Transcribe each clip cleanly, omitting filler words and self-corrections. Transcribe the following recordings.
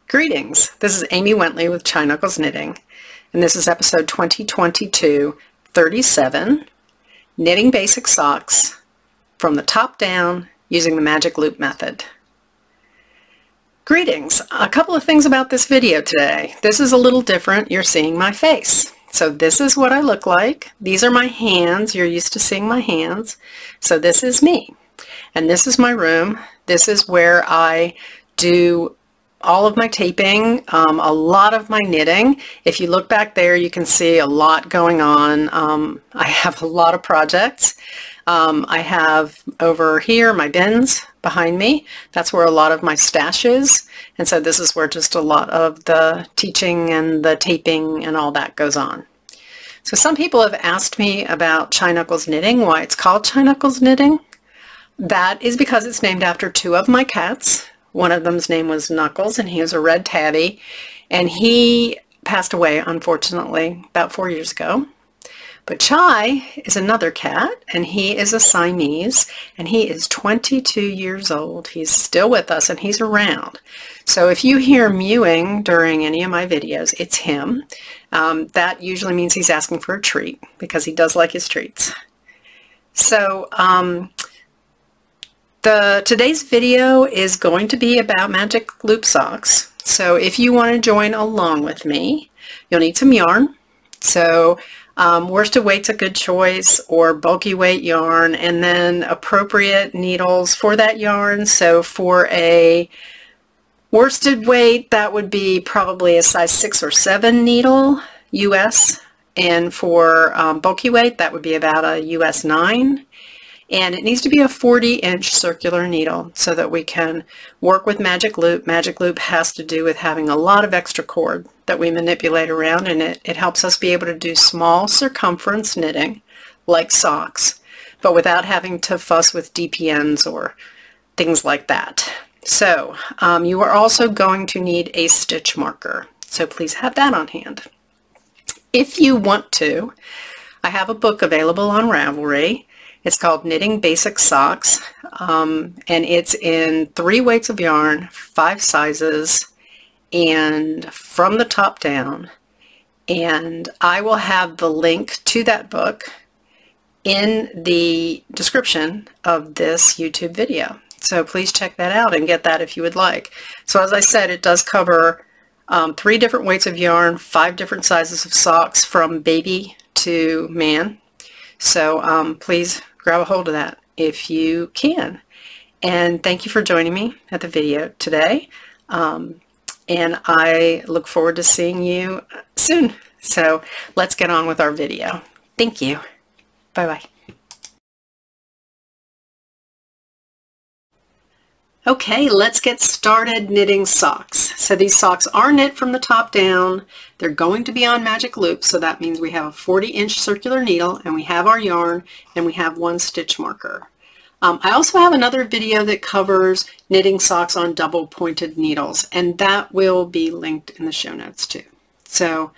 Greetings, this is Amy Wentley with Chai Knuckles Knitting, and this is episode 2022-37, Knitting Basic Socks from the top down using the magic loop method. Greetings, a couple of things about this video today. This is a little different. You're seeing my face. So this is what I look like. These are my hands. You're used to seeing my hands. So this is me. And this is my room. This is where I do all of my taping, a lot of my knitting. If you look back there, you can see a lot going on. I have a lot of projects. I have over here my bins behind me. That's where a lot of my stash is. And so this is where just a lot of the teaching and the taping and all that goes on. So some people have asked me about Chai Knuckles Knitting, why it's called Chai Knuckles Knitting. That is because it's named after two of my cats. One of them's name was Knuckles, and he was a red tabby, and he passed away, unfortunately, about 4 years ago. But Chai is another cat, and he is a Siamese, and he is 22 years old. He's still with us, and he's around. So if you hear mewing during any of my videos, it's him. That usually means he's asking for a treat, because he does like his treats. So today's video is going to be about magic loop socks. So if you want to join along with me, you'll need some yarn. So worsted weight's a good choice, or bulky weight yarn, and then appropriate needles for that yarn. So for a worsted weight, that would be probably a size 6 or 7 needle US, and for bulky weight, that would be about a US 9. And it needs to be a 40-inch circular needle so that we can work with magic loop. Magic loop has to do with having a lot of extra cord that we manipulate around, and it helps us be able to do small circumference knitting like socks, but without having to fuss with DPNs or things like that. So you are also going to need a stitch marker, so please have that on hand. If you want to, I have a book available on Ravelry. It's called Knitting Basic Socks, and it's in 3 weights of yarn, 5 sizes, and from the top down. And I will have the link to that book in the description of this YouTube video. So please check that out and get that if you would like. So as I said, it does cover 3 different weights of yarn, 5 different sizes of socks from baby to man. So please grab a hold of that if you can. And thank you for joining me at the video today. And I look forward to seeing you soon. So let's get on with our video. Thank you. Bye-bye. Okay, let's get started knitting socks. So these socks are knit from the top down. They're going to be on magic loop, so that means we have a 40-inch circular needle, and we have our yarn, and we have 1 stitch marker. I also have another video that covers knitting socks on double pointed needles, and that will be linked in the show notes too. So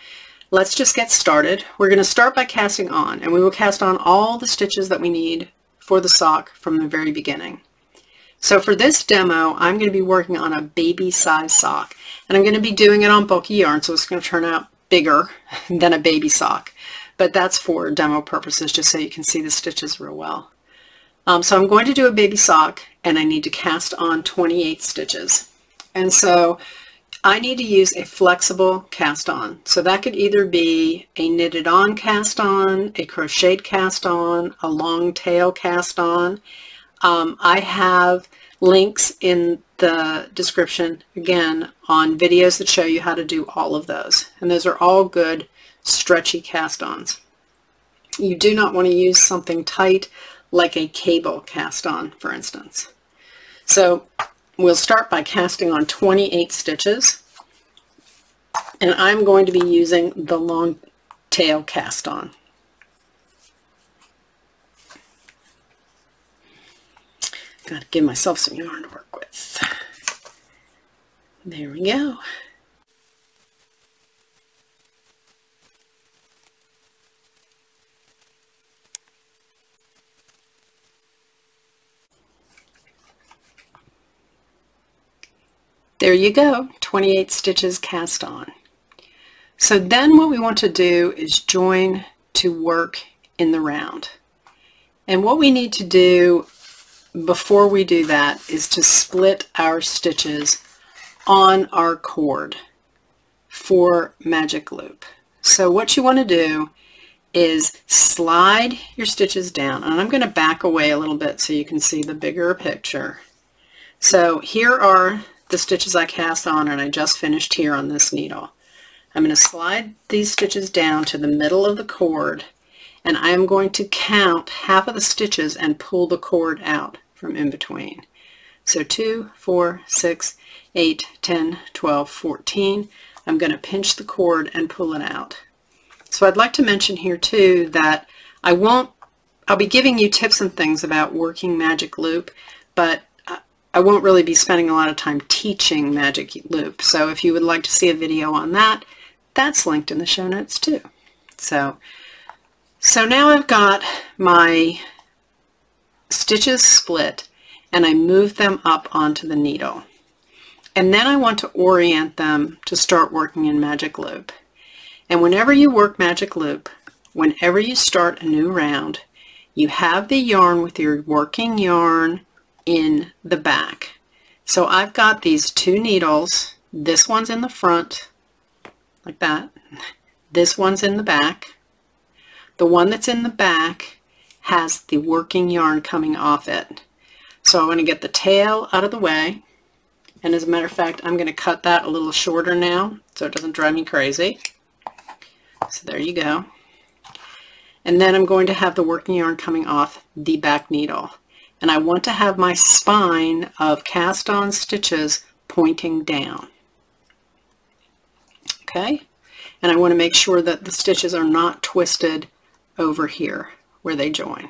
let's just get started. We're going to start by casting on, and we will cast on all the stitches that we need for the sock from the very beginning. So for this demo, I'm going to be working on a baby size sock, and I'm going to be doing it on bulky yarn, so it's going to turn out bigger than a baby sock. But that's for demo purposes, just so you can see the stitches real well. So I'm going to do a baby sock, and I need to cast on 28 stitches. And so I need to use a flexible cast on. So that could either be a knitted on cast on, a crocheted cast on, a long tail cast on. I have links in the description, again, on videos that show you how to do all of those. And those are all good, stretchy cast-ons. You do not want to use something tight like a cable cast-on, for instance. So we'll start by casting on 28 stitches. And I'm going to be using the long tail cast-on. Got to give myself some yarn to work with. There we go. There you go, 28 stitches cast on. So then what we want to do is join to work in the round. And what we need to do before we do that is to split our stitches on our cord for magic loop. So what you want to do is slide your stitches down, and I'm going to back away a little bit so you can see the bigger picture. So here are the stitches I cast on, and I just finished here on this needle. I'm going to slide these stitches down to the middle of the cord, and I'm going to count half of the stitches and pull the cord out from in between. So 2, 4, 6, 8, 10, 12, 14. I'm going to pinch the cord and pull it out. So I'd like to mention here too that I'll be giving you tips and things about working magic loop, but I won't really be spending a lot of time teaching magic loop. So if you would like to see a video on that, that's linked in the show notes too. So now I've got my stitches split, and I move them up onto the needle. And then I want to orient them to start working in magic loop. And whenever you work magic loop, whenever you start a new round, you have the yarn with your working yarn in the back. So I've got these two needles. This one's in the front, like that. This one's in the back. The one that's in the back has the working yarn coming off it. So I want to get the tail out of the way, and as a matter of fact, I'm going to cut that a little shorter now so it doesn't drive me crazy. So there you go. And then I'm going to have the working yarn coming off the back needle, and I want to have my spine of cast on stitches pointing down. Okay, and I want to make sure that the stitches are not twisted over here where they join.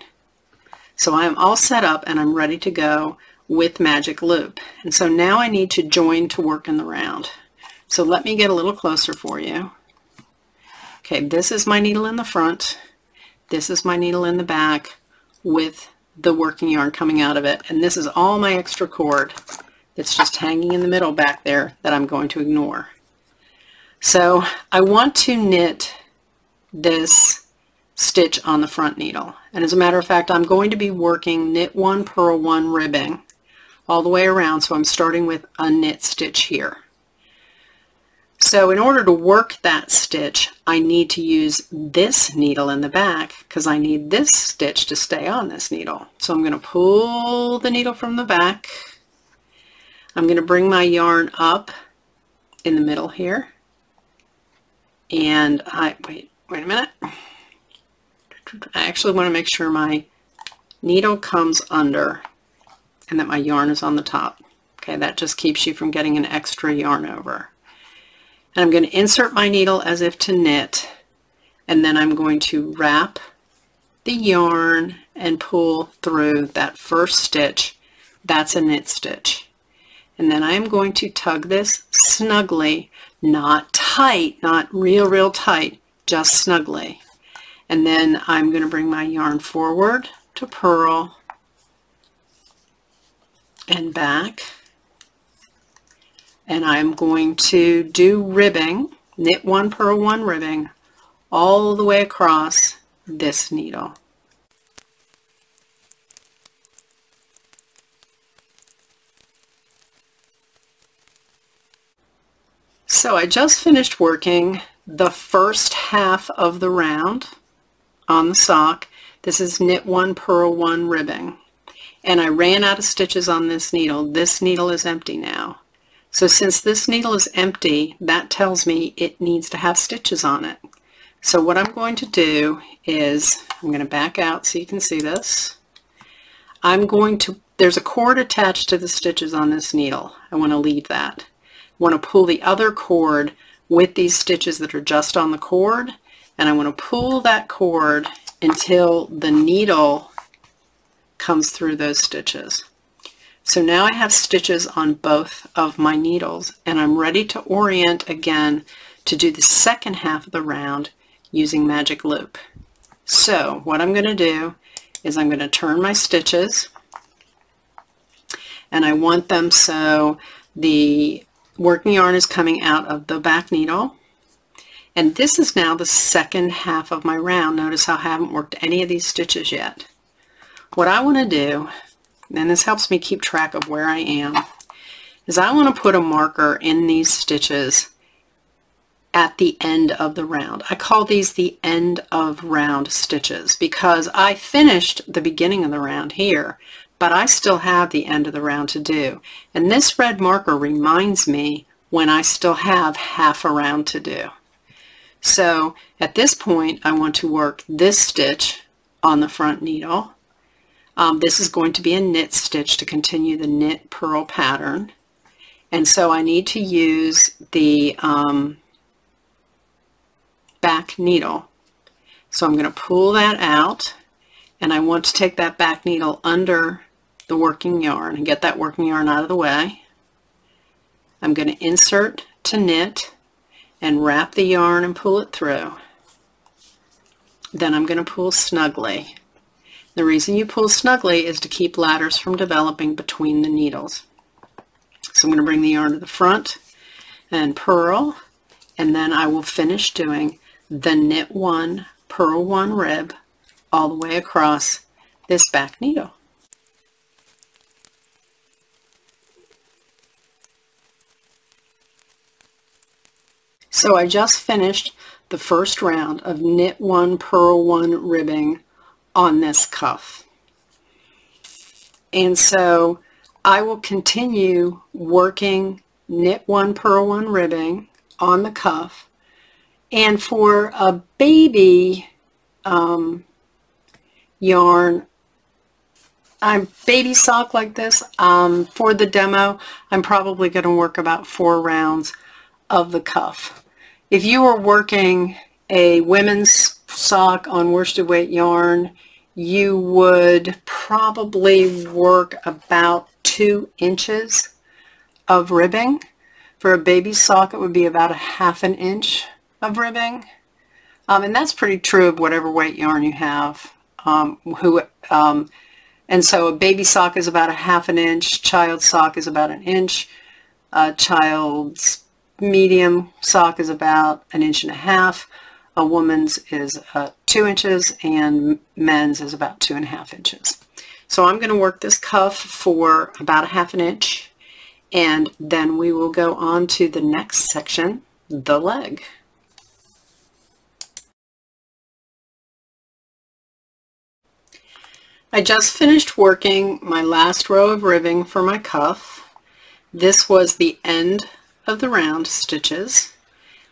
So I am all set up and I'm ready to go with magic loop. And so now I need to join to work in the round. So let me get a little closer for you. Okay, this is my needle in the front. This is my needle in the back with the working yarn coming out of it. And this is all my extra cord that's just hanging in the middle back there that I'm going to ignore. So I want to knit this stitch on the front needle, and as a matter of fact, I'm going to be working knit 1, purl 1 ribbing all the way around, so I'm starting with a knit stitch here. So in order to work that stitch, I need to use this needle in the back because I need this stitch to stay on this needle. So I'm going to pull the needle from the back. I'm going to bring my yarn up in the middle here, and wait a minute. I actually want to make sure my needle comes under and that my yarn is on the top. Okay, that just keeps you from getting an extra yarn over. And I'm going to insert my needle as if to knit, and then I'm going to wrap the yarn and pull through that first stitch. That's a knit stitch. And then I'm going to tug this snugly, not tight, not real tight, just snugly. And then I'm going to bring my yarn forward to purl and back. And I'm going to do ribbing, knit 1, purl 1 ribbing, all the way across this needle. So I just finished working the first half of the round on the sock. This is knit 1, purl 1 ribbing, and I ran out of stitches on this needle. This needle is empty now. So since this needle is empty, that tells me it needs to have stitches on it. So what I'm going to do is I'm going to back out so you can see this. There's a cord attached to the stitches on this needle. I want to leave that. I want to pull the other cord with these stitches that are just on the cord, and I want to pull that cord until the needle comes through those stitches. So now I have stitches on both of my needles, and I'm ready to orient again to do the second half of the round using magic loop. So what I'm going to do is I'm going to turn my stitches, and I want them so the working yarn is coming out of the back needle. And this is now the second half of my round. Notice how I haven't worked any of these stitches yet. What I want to do, and this helps me keep track of where I am, is I want to put a marker in these stitches at the end of the round. I call these the end of round stitches because I finished the beginning of the round here, but I still have the end of the round to do. And this red marker reminds me when I still have half a round to do. So at this point, I want to work this stitch on the front needle. This is going to be a knit stitch to continue the knit purl pattern. And so I need to use the back needle. So I'm going to pull that out, and I want to take that back needle under the working yarn and get that working yarn out of the way. I'm going to insert to knit and wrap the yarn and pull it through. Then I'm going to pull snugly. The reason you pull snugly is to keep ladders from developing between the needles. So I'm going to bring the yarn to the front and purl, and then I will finish doing the knit one, purl one rib all the way across this back needle. So I just finished the first round of knit one, purl one ribbing on this cuff. And so I will continue working knit one, purl one ribbing on the cuff. And for a baby yarn, baby sock like this, for the demo, I'm probably going to work about 4 rounds of the cuff. If you were working a women's sock on worsted weight yarn, you would probably work about 2 inches of ribbing. For a baby sock, it would be about 1/2 inch of ribbing. And that's pretty true of whatever weight yarn you have. And so a baby sock is about 1/2 inch, child sock is about 1 inch, child's medium sock is about 1.5 inches, a woman's is 2 inches, and men's is about 2.5 inches. So I'm going to work this cuff for about 1/2 inch, and then we will go on to the next section, the leg. I just finished working my last row of ribbing for my cuff. This was the end of the round stitches,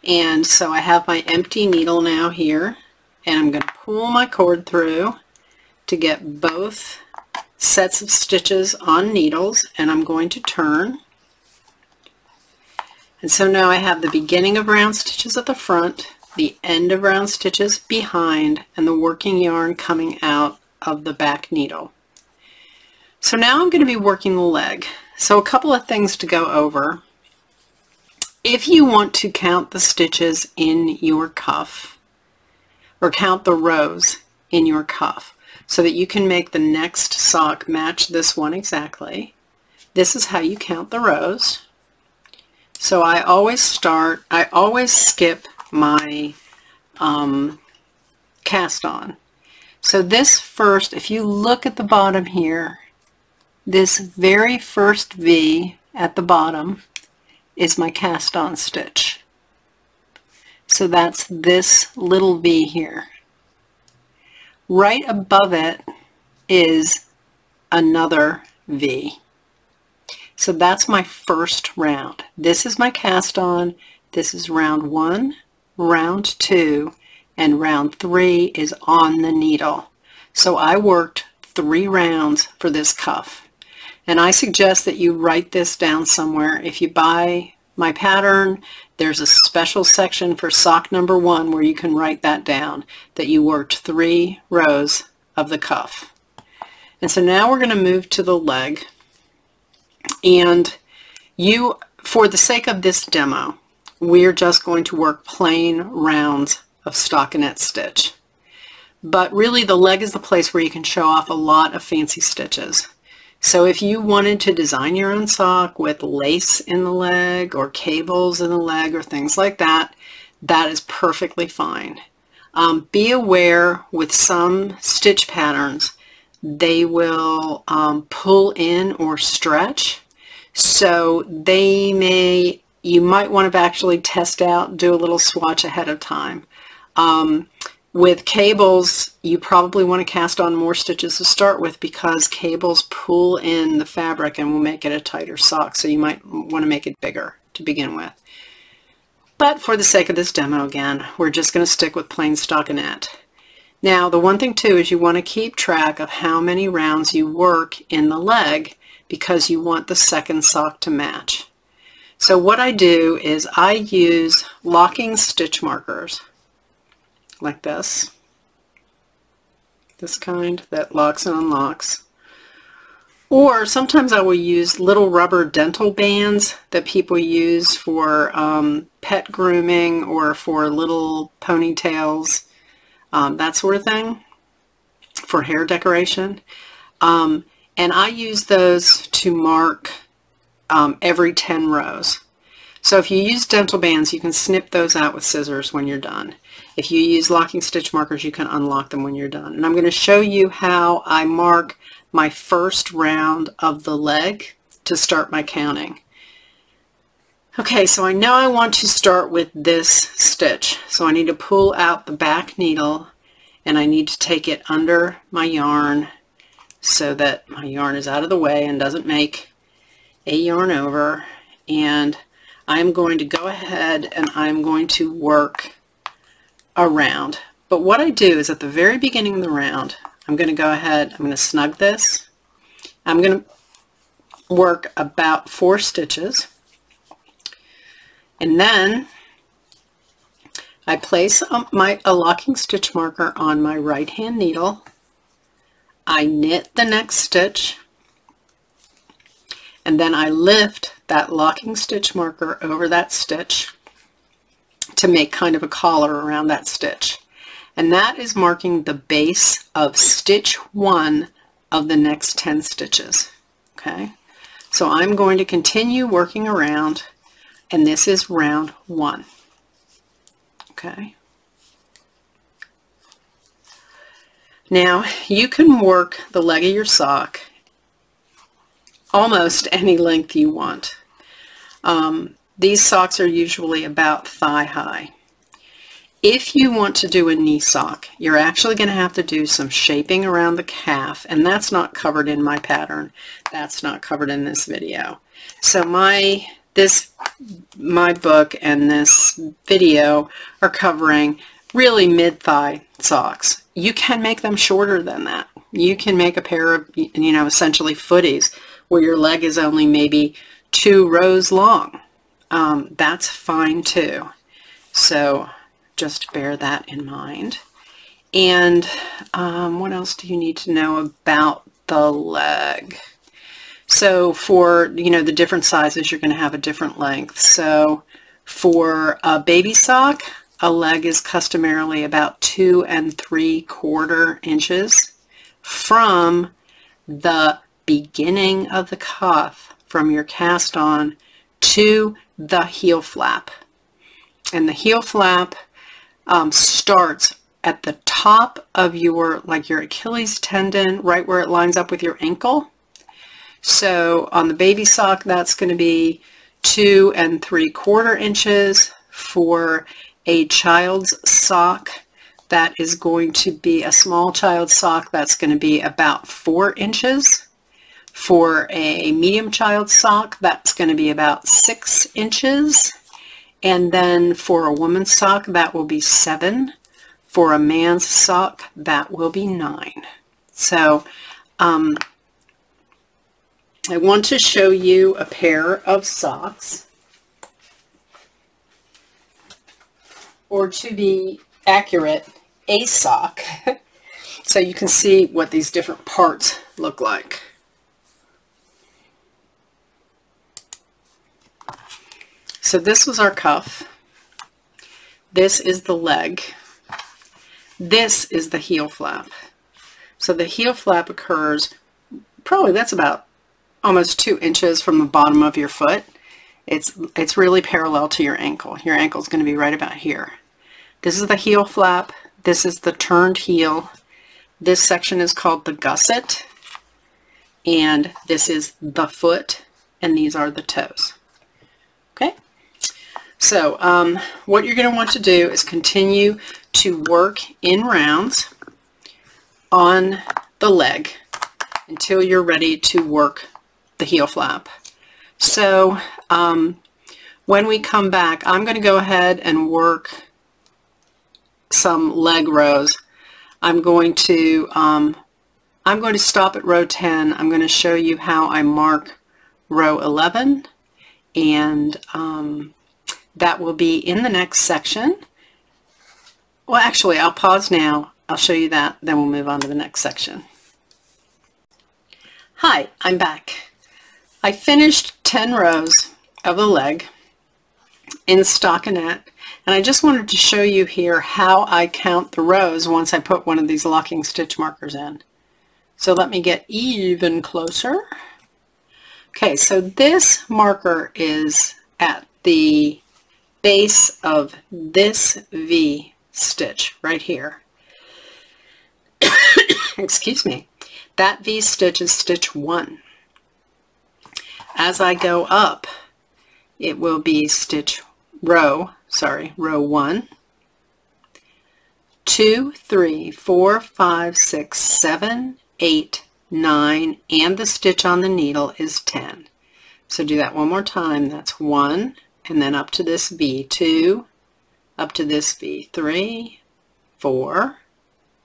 and so I have my empty needle now here, and I'm going to pull my cord through to get both sets of stitches on needles, and I'm going to turn. And so now I have the beginning of round stitches at the front, the end of round stitches behind, and the working yarn coming out of the back needle. So now I'm going to be working the leg. So a couple of things to go over. If you want to count the stitches in your cuff, or count the rows in your cuff, so that you can make the next sock match this one exactly, this is how you count the rows. So I always skip my cast on. So this first, if you look at the bottom here, this very first V at the bottom is my cast on stitch. So that's this little V here. Right above it is another V. So that's my first round. This is my cast on. This is round 1, round 2, and round 3 is on the needle. So I worked 3 rounds for this cuff. And I suggest that you write this down somewhere. If you buy my pattern, there's a special section for sock number 1 where you can write that down, that you worked 3 rows of the cuff. And so now we're going to move to the leg. And you, for the sake of this demo, we're just going to work plain rounds of stockinette stitch. But really the leg is the place where you can show off a lot of fancy stitches. So if you wanted to design your own sock with lace in the leg or cables in the leg or things like that, that is perfectly fine. Be aware with some stitch patterns, they will pull in or stretch. So you might want to actually test out, do a little swatch ahead of time. With cables, you probably want to cast on more stitches to start with because cables pull in the fabric and will make it a tighter sock. So you might want to make it bigger to begin with. But for the sake of this demo, again, we're just going to stick with plain stockinette. Now, the one thing too is you want to keep track of how many rounds you work in the leg because you want the second sock to match. So what I do is I use locking stitch markers like this kind that locks and unlocks. Or sometimes I will use little rubber dental bands that people use for pet grooming or for little ponytails, that sort of thing, for hair decoration. And I use those to mark every 10 rows. So if you use dental bands, you can snip those out with scissors when you're done. If you use locking stitch markers, you can unlock them when you're done. And I'm going to show you how I mark my first round of the leg to start my counting. Okay, so I know I want to start with this stitch. So I need to pull out the back needle and I need to take it under my yarn so that my yarn is out of the way and doesn't make a yarn over. And I'm going to go ahead and I'm going to work around. But what I do is at the very beginning of the round, I'm going to go ahead, I'm going to snug this. I'm going to work about 4 stitches. And then I place a locking stitch marker on my right hand needle. I knit the next stitch. And then I lift that locking stitch marker over that stitch to make kind of a collar around that stitch. And that is marking the base of stitch 1 of the next 10 stitches. Okay, so I'm going to continue working around, and this is round 1. Okay. Now you can work the leg of your sock almost any length you want. These socks are usually about thigh high. If you want to do a knee sock, you're actually going to have to do some shaping around the calf, and that's not covered in my pattern. That's not covered in this video. So my book and this video are covering really mid-thigh socks. You can make them shorter than that. You can make a pair of, essentially footies where your leg is only maybe 2 rows long. That's fine too. So just bear that in mind. And what else do you need to know about the leg? So for, the different sizes, you're going to have a different length. So for a baby sock, a leg is customarily about 2 3/4 inches from the beginning of the cuff, from your cast on to the heel flap. And the heel flap starts at the top of your Achilles tendon, right where it lines up with your ankle. So on the baby sock, that's going to be 2 3/4 inches. For a child's sock, that is going to be a small child's sock, that's going to be about 4 inches. For a medium child's sock, that's going to be about 6 inches. And then for a woman's sock, that will be 7. For a man's sock, that will be 9. So I want to show you a pair of socks, or to be accurate, a sock, so you can see what these different parts look like. So this was our cuff. This is the leg. This is the heel flap. So the heel flap occurs, probably that's about almost 2 inches from the bottom of your foot. It's really parallel to your ankle. Your ankle is going to be right about here. This is the heel flap. This is the turned heel. This section is called the gusset. And this is the foot. And these are the toes. Okay? So what you're going to want to do is continue to work in rounds on the leg until you're ready to work the heel flap. So when we come back, I'm going to go ahead and work some leg rows. I'm going to stop at row 10. I'm going to show you how I mark row 11, and that will be in the next section. Well, actually, I'll pause now. I'll show you that, then we'll move on to the next section. Hi, I'm back. I finished 10 rows of the leg in stockinette, and I just wanted to show you here how I count the rows once I put one of these locking stitch markers in. So let me get even closer. Okay, so this marker is at the base of this V stitch right here. Excuse me. That V stitch is stitch 1. As I go up, it will be row 1, 2, 3, 4, 5, 6, 7, 8, 9, and the stitch on the needle is 10. So do that one more time. That's 1, and then up to this V, 2, up to this V, 3, 4,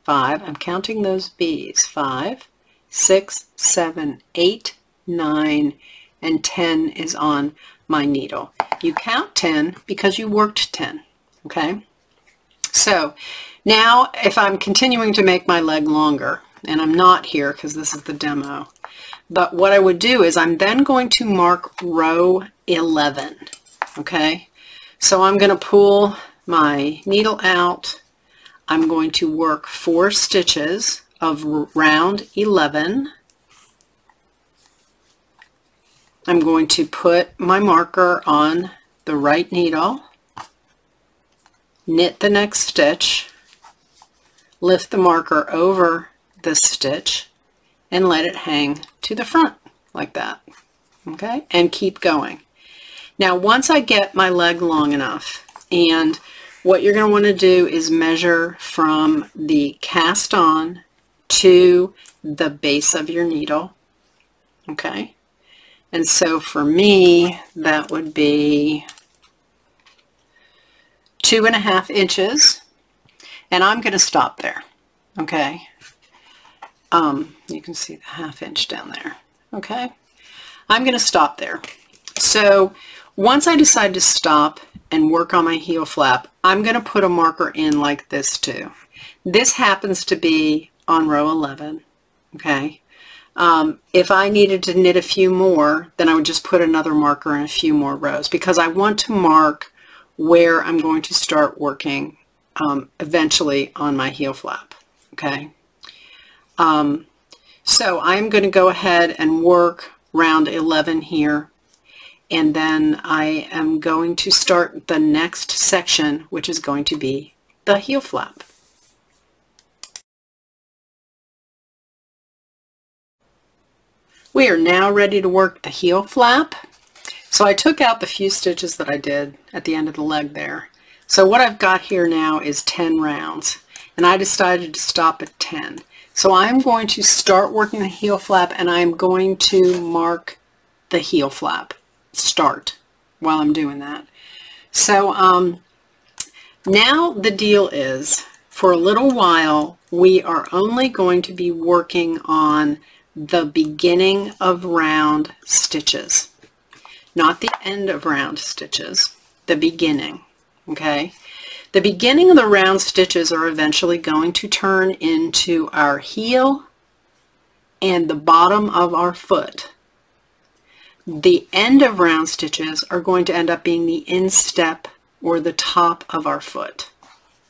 5. I'm counting those V's. 5, 6, 7, 8, 9, and 10 is on my needle. You count 10 because you worked 10, okay? So now if I'm continuing to make my leg longer, and I'm not here because this is the demo, but what I would do is I'm then going to mark row 11, okay? So I'm going to pull my needle out. I'm going to work 4 stitches of round 11. I'm going to put my marker on the right needle, knit the next stitch, lift the marker over the stitch, and let it hang to the front like that, okay? And keep going. Now once I get my leg long enough, and what you're going to want to do is measure from the cast on to the base of your needle, okay? And so for me, that would be 2.5 inches, and I'm going to stop there, okay? You can see the 1/2 inch down there, okay? I'm going to stop there. So once I decide to stop and work on my heel flap, I'm going to put a marker in like this too. This happens to be on row 11, okay? If I needed to knit a few more, then I would just put another marker in a few more rows, because I want to mark where I'm going to start working eventually on my heel flap, okay? So I'm going to go ahead and work round 11 here, and then I am going to start the next section, which is going to be the heel flap. We are now ready to work the heel flap. So I took out the few stitches that I did at the end of the leg there. So what I've got here now is 10 rounds, and I decided to stop at 10. So I'm going to start working the heel flap, and I'm going to mark the heel flap start while I'm doing that. So now the deal is, for a little while, we are only going to be working on the beginning of round stitches, not the end of round stitches, the beginning, okay? The beginning of the round stitches are eventually going to turn into our heel and the bottom of our foot. The end of round stitches are going to end up being the instep or the top of our foot,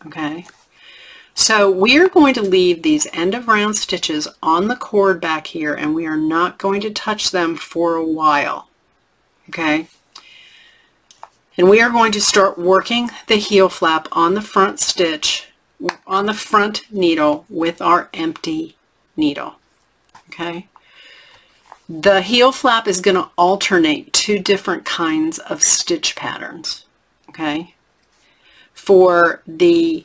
okay? So we're going to leave these end of round stitches on the cord back here, and we are not going to touch them for a while, okay? And we are going to start working the heel flap on the front stitch, on the front needle with our empty needle, okay? The heel flap is going to alternate two different kinds of stitch patterns, okay? For the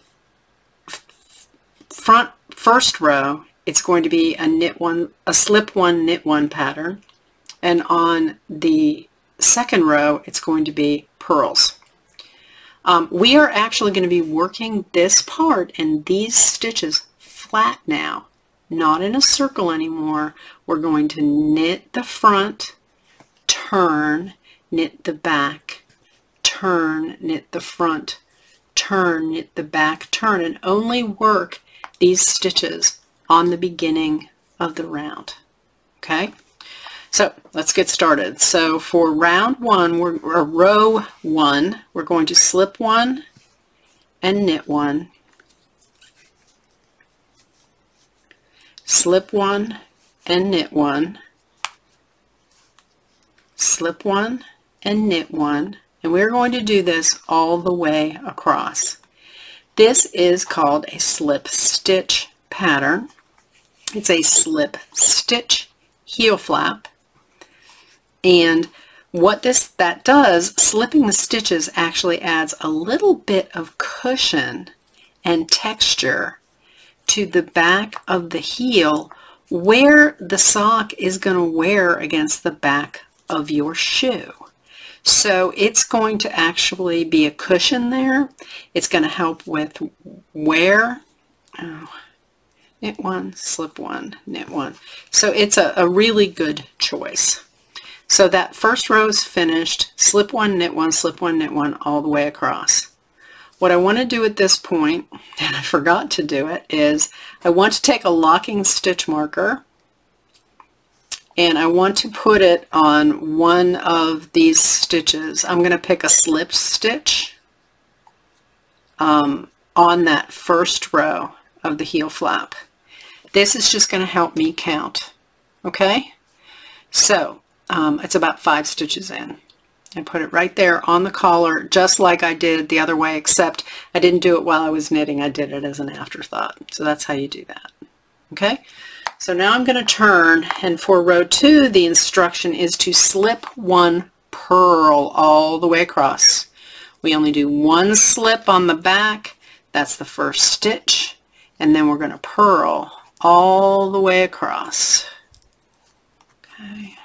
first row, it's going to be a slip one, knit one pattern, and on the second row, it's going to be purls. We are actually going to be working this part and these stitches flat now, not in a circle anymore. We're going to knit the front, turn, knit the back, turn, knit the front, turn, knit the back, turn, and only work these stitches on the beginning of the round. Okay? So let's get started. So for round one, or row one, we're going to slip one and knit one, slip one and knit one, slip one and knit one, and we're going to do this all the way across. This is called a slip stitch pattern. It's a slip stitch heel flap. And what that does, slipping the stitches actually adds a little bit of cushion and texture to the back of the heel where the sock is going to wear against the back of your shoe. So it's going to actually be a cushion there. It's going to help with wear. Oh, knit one, slip one, knit one. So it's a really good choice. So that first row is finished, slip one, knit one, slip one, knit one, all the way across. What I want to do at this point, and I forgot to do it, is I want to take a locking stitch marker and I want to put it on one of these stitches. I'm going to pick a slip stitch on that first row of the heel flap. This is just going to help me count, okay? So it's about 5 stitches in. I put it right there on the collar, just like I did the other way, except I didn't do it while I was knitting. I did it as an afterthought. So that's how you do that. Okay? So now I'm going to turn, and for row 2, the instruction is to slip one purl all the way across. We only do one slip on the back. That's the first stitch. And then we're going to purl all the way across. Okay.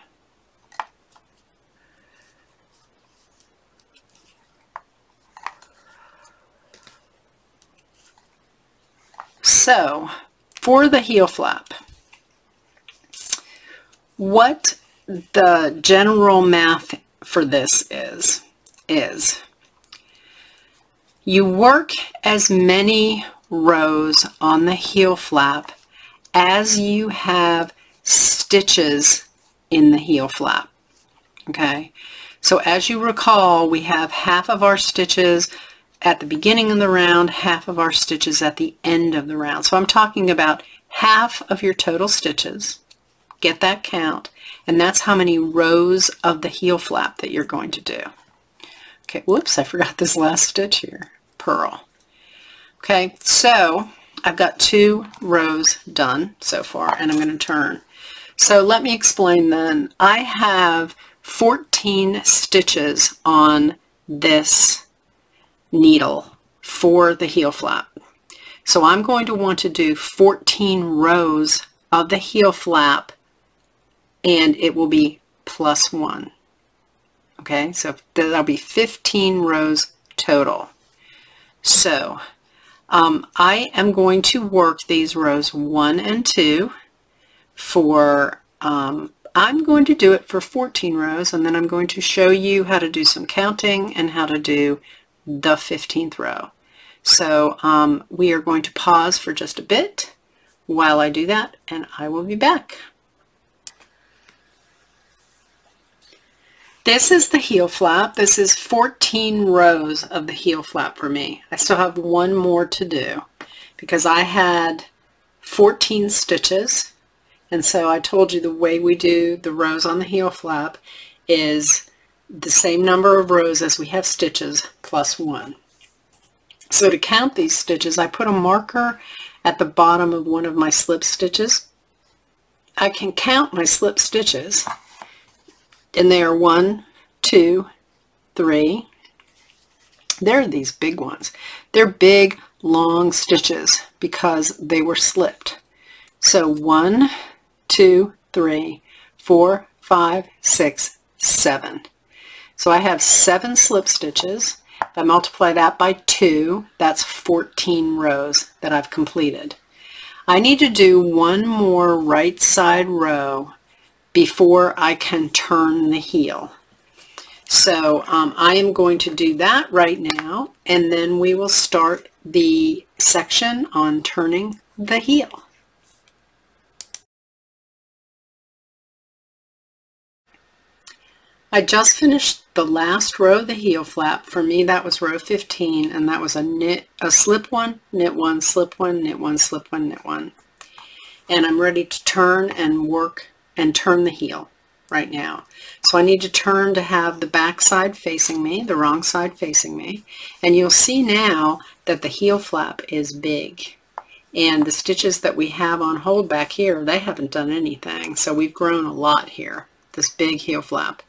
So, for the heel flap, what the general math for this is you work as many rows on the heel flap as you have stitches in the heel flap. Okay, so as you recall, we have half of our stitches at the beginning of the round, half of our stitches at the end of the round. So I'm talking about half of your total stitches. Get that count, and that's how many rows of the heel flap that you're going to do. Okay, whoops, I forgot this last stitch here. Purl. Okay, so I've got 2 rows done so far, and I'm going to turn. So let me explain then. I have 14 stitches on this needle for the heel flap. So I'm going to want to do 14 rows of the heel flap, and it will be +1. Okay, so that'll be 15 rows total. So I am going to work these rows 1 and 2 for, I'm going to do it for 14 rows, and then I'm going to show you how to do some counting and how to do the 15th row. So we are going to pause for just a bit while I do that, and I will be back. This is the heel flap. This is 14 rows of the heel flap for me. I still have one more to do because I had 14 stitches, and so I told you the way we do the rows on the heel flap is the same number of rows as we have stitches plus 1. So to count these stitches, I put a marker at the bottom of one of my slip stitches. I can count my slip stitches, and they are 1, 2, 3. They're these big ones. They're big, long stitches because they were slipped. So 1, 2, 3, 4, 5, 6, 7. So I have 7 slip stitches. If I multiply that by 2, that's 14 rows that I've completed. I need to do one more right side row before I can turn the heel. So I am going to do that right now, and then we will start the section on turning the heel. I just finished the last row of the heel flap. For me, that was row 15, and that was a slip one, knit one, slip one, knit one, slip one, knit one. And I'm ready to turn and work and turn the heel right now. So I need to turn to have the back side facing me, the wrong side facing me, and you'll see now that the heel flap is big. And the stitches that we have on hold back here, they haven't done anything. So we've grown a lot here, this big heel flap.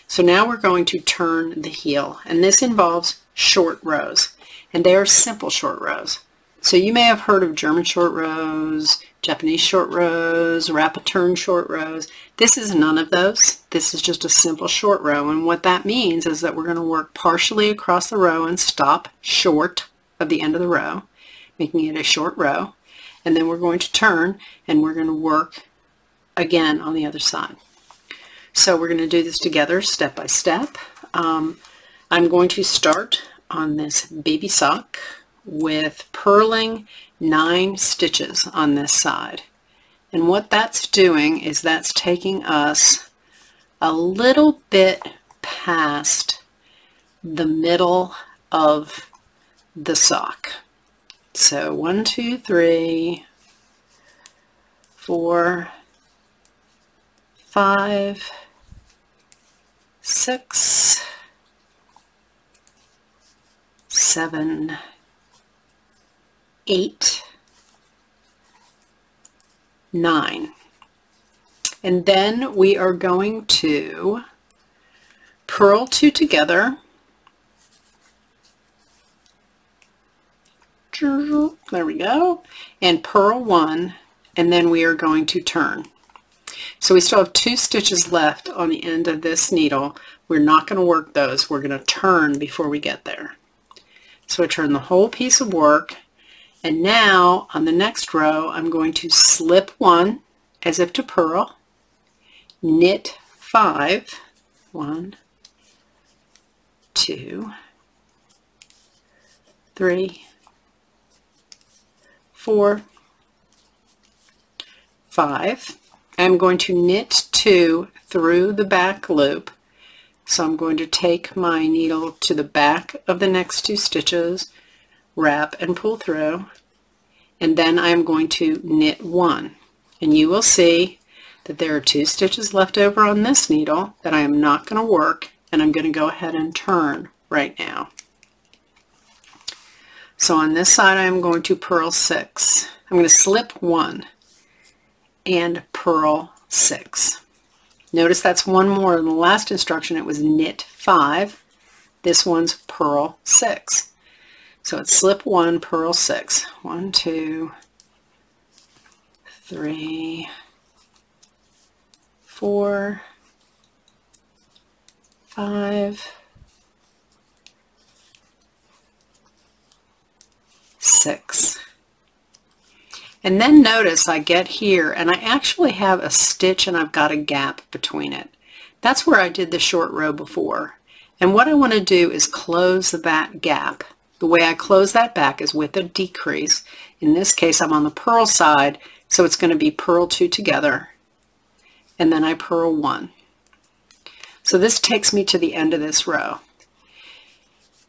So now we're going to turn the heel, and this involves short rows, and they are simple short rows. So you may have heard of German short rows, Japanese short rows, rapid turn short rows. This is none of those. This is just a simple short row, and what that means is that we're going to work partially across the row and stop short of the end of the row, making it a short row, and then we're going to turn and we're going to work again on the other side. So we're going to do this together step by step. I'm going to start on this baby sock with purling 9 stitches on this side. And what that's doing is that's taking us a little bit past the middle of the sock. So 1, 2, 3, 4, 5, 6, 7, 8, 9. And then we are going to purl 2 together. There we go. And purl 1, and then we are going to turn. So we still have 2 stitches left on the end of this needle. We're not going to work those. We're going to turn before we get there. So I turn the whole piece of work, and now on the next row I'm going to slip 1 as if to purl, knit 5, 1, 2, 3, 4, 5. I'm going to knit 2 through the back loop. So I'm going to take my needle to the back of the next 2 stitches, wrap and pull through, and then I'm going to knit 1. And you will see that there are 2 stitches left over on this needle that I am not going to work, and I'm going to go ahead and turn right now. So on this side I'm going to purl 6. I'm going to slip 1 and purl 6. Notice that's one more. In the last instruction it was knit 5. This one's purl 6. So it's slip 1, purl 6. 1, 2, 3, 4, 5, 6. And then notice I get here and I actually have a stitch and I've got a gap between it. That's where I did the short row before. And what I want to do is close that gap. The way I close that back is with a decrease. In this case I'm on the purl side, so it's going to be purl 2 together, and then I purl 1. So this takes me to the end of this row.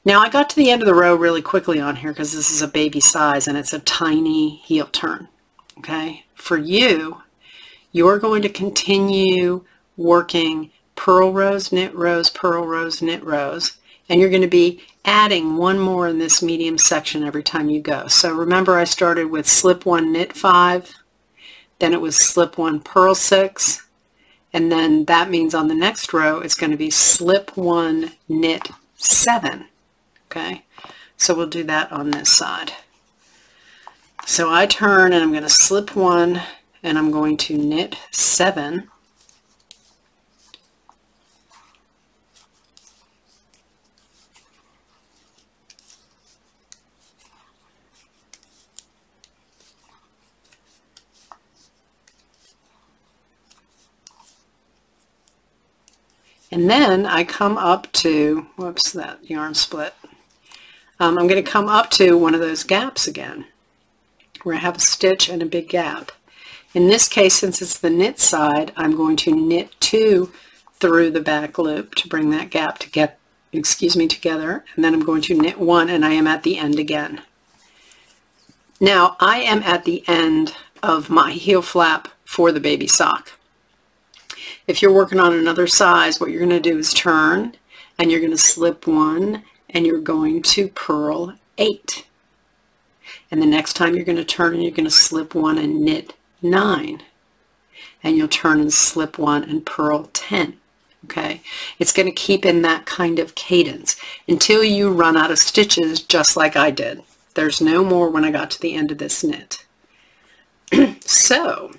Now I got to the end of the row really quickly on here because this is a baby size and it's a tiny heel turn. Okay, for you, you're going to continue working purl rows, knit rows, purl rows, knit rows, and you're going to be adding one more in this medium section every time you go. So remember, I started with slip 1, knit 5, then it was slip 1, purl 6, and then that means on the next row it's going to be slip 1, knit 7. Okay, so we'll do that on this side. So I turn and I'm going to slip 1 and I'm going to knit 7. And then I come up to, whoops, that yarn split. I'm going to come up to one of those gaps again, where I have a stitch and a big gap. In this case, since it's the knit side, I'm going to knit 2 through the back loop to bring that gap to get, together, and then I'm going to knit 1, and I am at the end again. Now I am at the end of my heel flap for the baby sock. If you're working on another size, what you're going to do is turn and you're going to slip 1 and you're going to purl 8. And the next time you're going to turn and you're going to slip 1 and knit 9. And you'll turn and slip 1 and purl 10. Okay? It's going to keep in that kind of cadence until you run out of stitches, just like I did. There's no more when I got to the end of this knit. So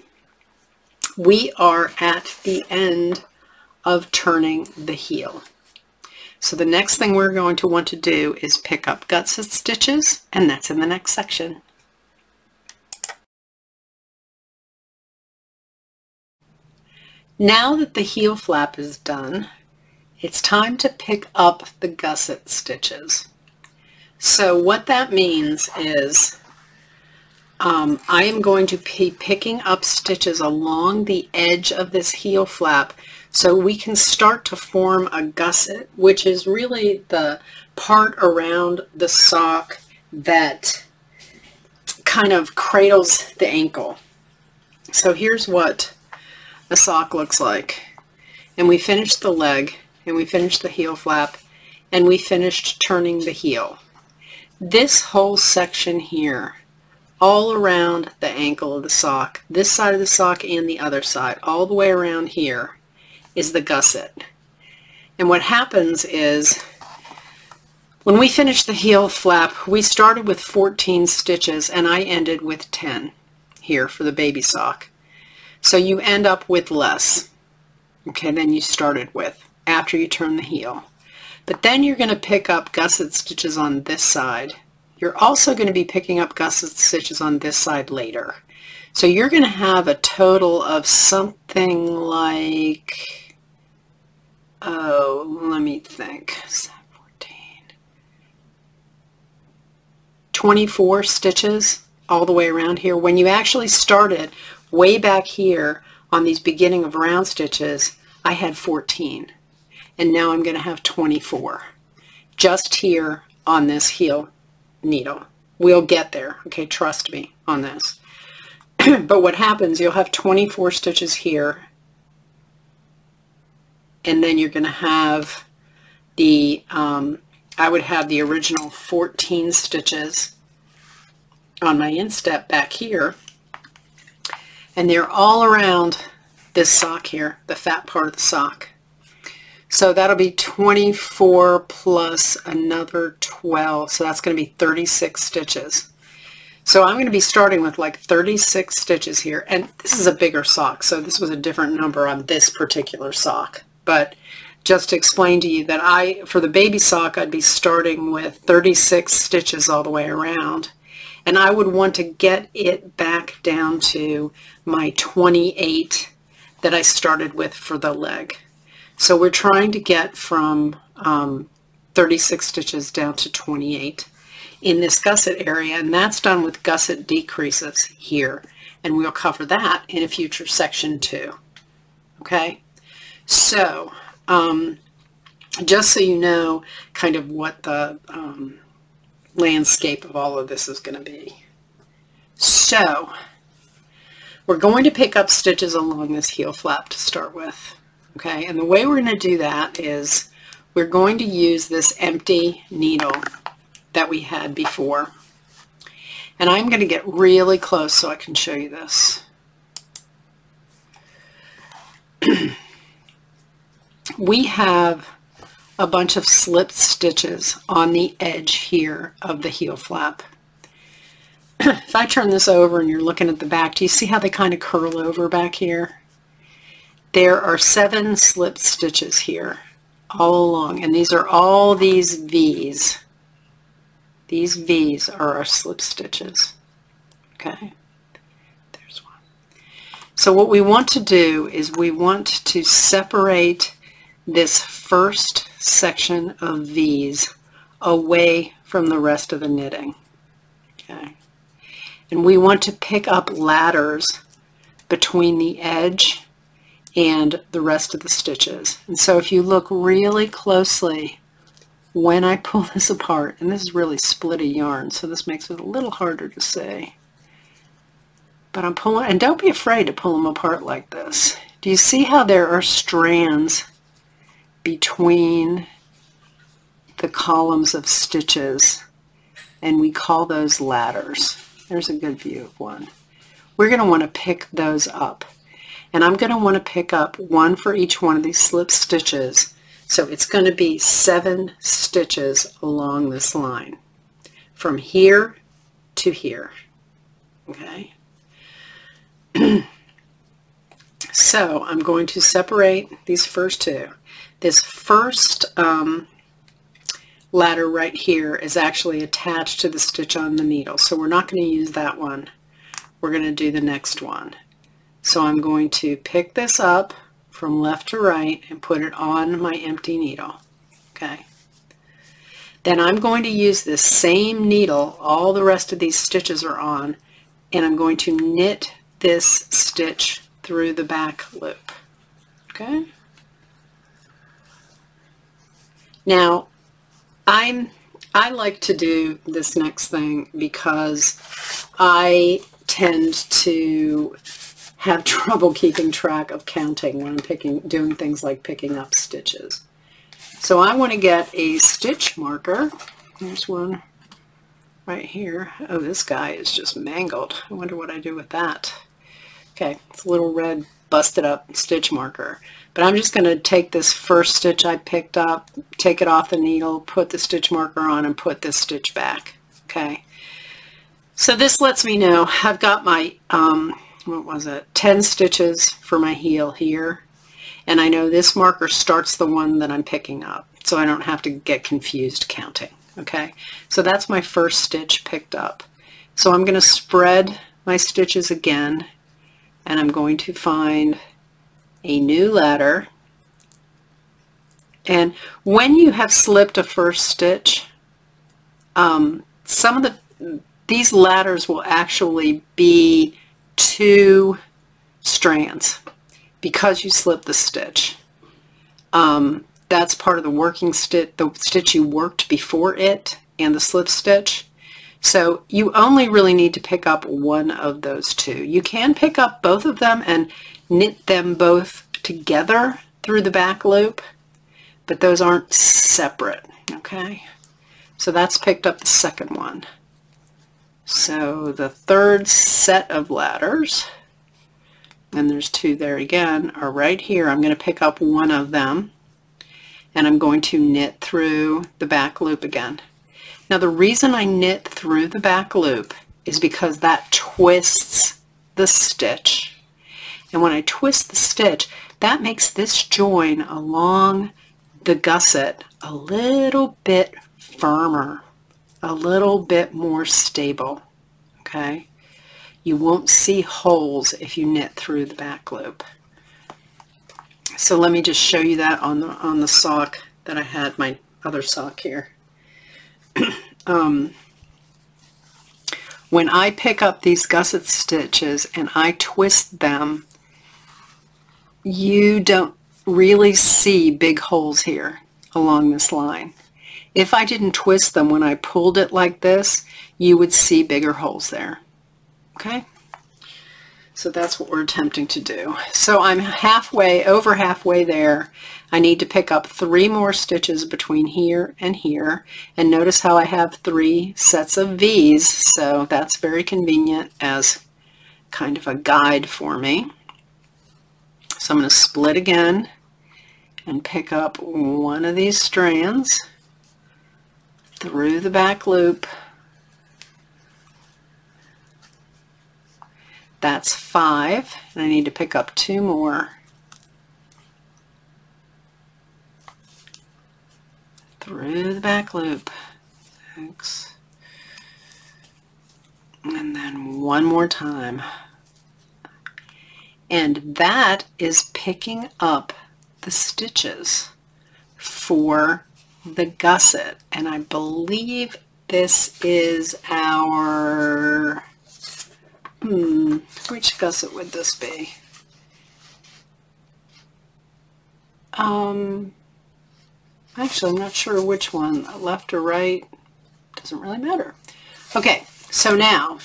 we are at the end of turning the heel. So the next thing we're going to want to do is pick up gusset stitches, and that's in the next section. Now that the heel flap is done, it's time to pick up the gusset stitches. So what that means is I am going to be picking up stitches along the edge of this heel flap so we can start to form a gusset, which is really the part around the sock that kind of cradles the ankle. So here's what a sock looks like. And we finished the leg, and we finished the heel flap, and we finished turning the heel. This whole section here, all around the ankle of the sock, this side of the sock and the other side, all the way around here, is the gusset. And what happens is, when we finished the heel flap, we started with 14 stitches and I ended with 10 here for the baby sock. So you end up with less, okay, than you started with after you turn the heel. But then you're going to pick up gusset stitches on this side. You're also going to be picking up gusset stitches on this side later. So you're going to have a total of something like, oh, let me think, 14, 24 stitches all the way around here. When you actually started way back here on these beginning of round stitches, I had 14. And now I'm going to have 24 just here on this heel needle. We'll get there, okay, trust me on this. But what happens, you'll have 24 stitches here, and then you're going to have the, I would have the original 14 stitches on my instep back here, and they're all around this sock here, the fat part of the sock. So that'll be 24 plus another 12, so that's going to be 36 stitches. So I'm going to be starting with like 36 stitches here, and this is a bigger sock, so this was a different number on this particular sock. But just to explain to you that for the baby sock, I'd be starting with 36 stitches all the way around, and I would want to get it back down to my 28 that I started with for the leg. So we're trying to get from 36 stitches down to 28 in this gusset area, and that's done with gusset decreases here, and we'll cover that in a future section too. Okay, so just so you know kind of what the landscape of all of this is going to be. So we're going to pick up stitches along this heel flap to start with. Okay, and the way we're going to do that is we're going to use this empty needle that we had before. And I'm going to get really close so I can show you this. We have a bunch of slipped stitches on the edge here of the heel flap. If I turn this over and you're looking at the back, do you see how they kind of curl over back here? There are 7 slipped stitches here all along, and these are all these V's. These V's are our slip stitches. Okay, there's one. So what we want to do is we want to separate this first section of V's away from the rest of the knitting. Okay, and we want to pick up ladders between the edge and the rest of the stitches. And so if you look really closely when I pull this apart, and this is really splitty yarn, so this makes it a little harder to see, but I'm pulling, and don't be afraid to pull them apart like this. Do you see how there are strands between the columns of stitches, and we call those ladders? There's a good view of one. We're going to want to pick those up. And I'm going to want to pick up one for each one of these slip stitches. So it's going to be 7 stitches along this line from here to here. Okay. So I'm going to separate these first 2. This first ladder right here is actually attached to the stitch on the needle. So we're not going to use that one. We're going to do the next one. So I'm going to pick this up from left to right and put it on my empty needle. Okay. Then I'm going to use this same needle, all the rest of these stitches are on, and I'm going to knit this stitch through the back loop. Okay. Now, I like to do this next thing because I tend to have trouble keeping track of counting when I'm doing things like picking up stitches. So I want to get a stitch marker. There's one right here. Oh, this guy is just mangled. I wonder what I do with that. Okay, it's a little red busted up stitch marker. But I'm just going to take this first stitch I picked up, take it off the needle, put the stitch marker on, and put this stitch back. Okay. So this lets me know I've got my what was it, 10 stitches for my heel here, and I know this marker starts the one that I'm picking up, so I don't have to get confused counting. Okay, so that's my first stitch picked up. So I'm going to spread my stitches again, and I'm going to find a new ladder. And when you have slipped a first stitch, these ladders will actually be 2 strands because you slipped the stitch. That's part of the working stitch, the stitch you worked before it, and the slip stitch. So you only really need to pick up one of those 2. You can pick up both of them and knit them both together through the back loop, but those aren't separate. Okay, so that's picked up the second one. So the third set of ladders, and there's 2 there again, are right here. I'm going to pick up one of them, and I'm going to knit through the back loop again. Now the reason I knit through the back loop is because that twists the stitch. And when I twist the stitch, that makes this join along the gusset a little bit firmer, a little bit more stable. Okay, you won't see holes if you knit through the back loop. So let me just show you that on the sock that I had, my other sock here. When I pick up these gusset stitches and I twist them, you don't really see big holes here. along this line. If I didn't twist them when I pulled it like this, you would see bigger holes there. Okay? So that's what we're attempting to do. So I'm over halfway there. I need to pick up 3 more stitches between here and here. And notice how I have 3 sets of V's, so that's very convenient as kind of a guide for me. So I'm going to split again and pick up one of these strands through the back loop. That's 5, and I need to pick up 2 more through the back loop. 6, and then one more time. And that is picking up the stitches for the gusset, and I believe this is our which gusset would this be? Actually, I'm not sure which one, left or right, doesn't really matter. Okay, so now,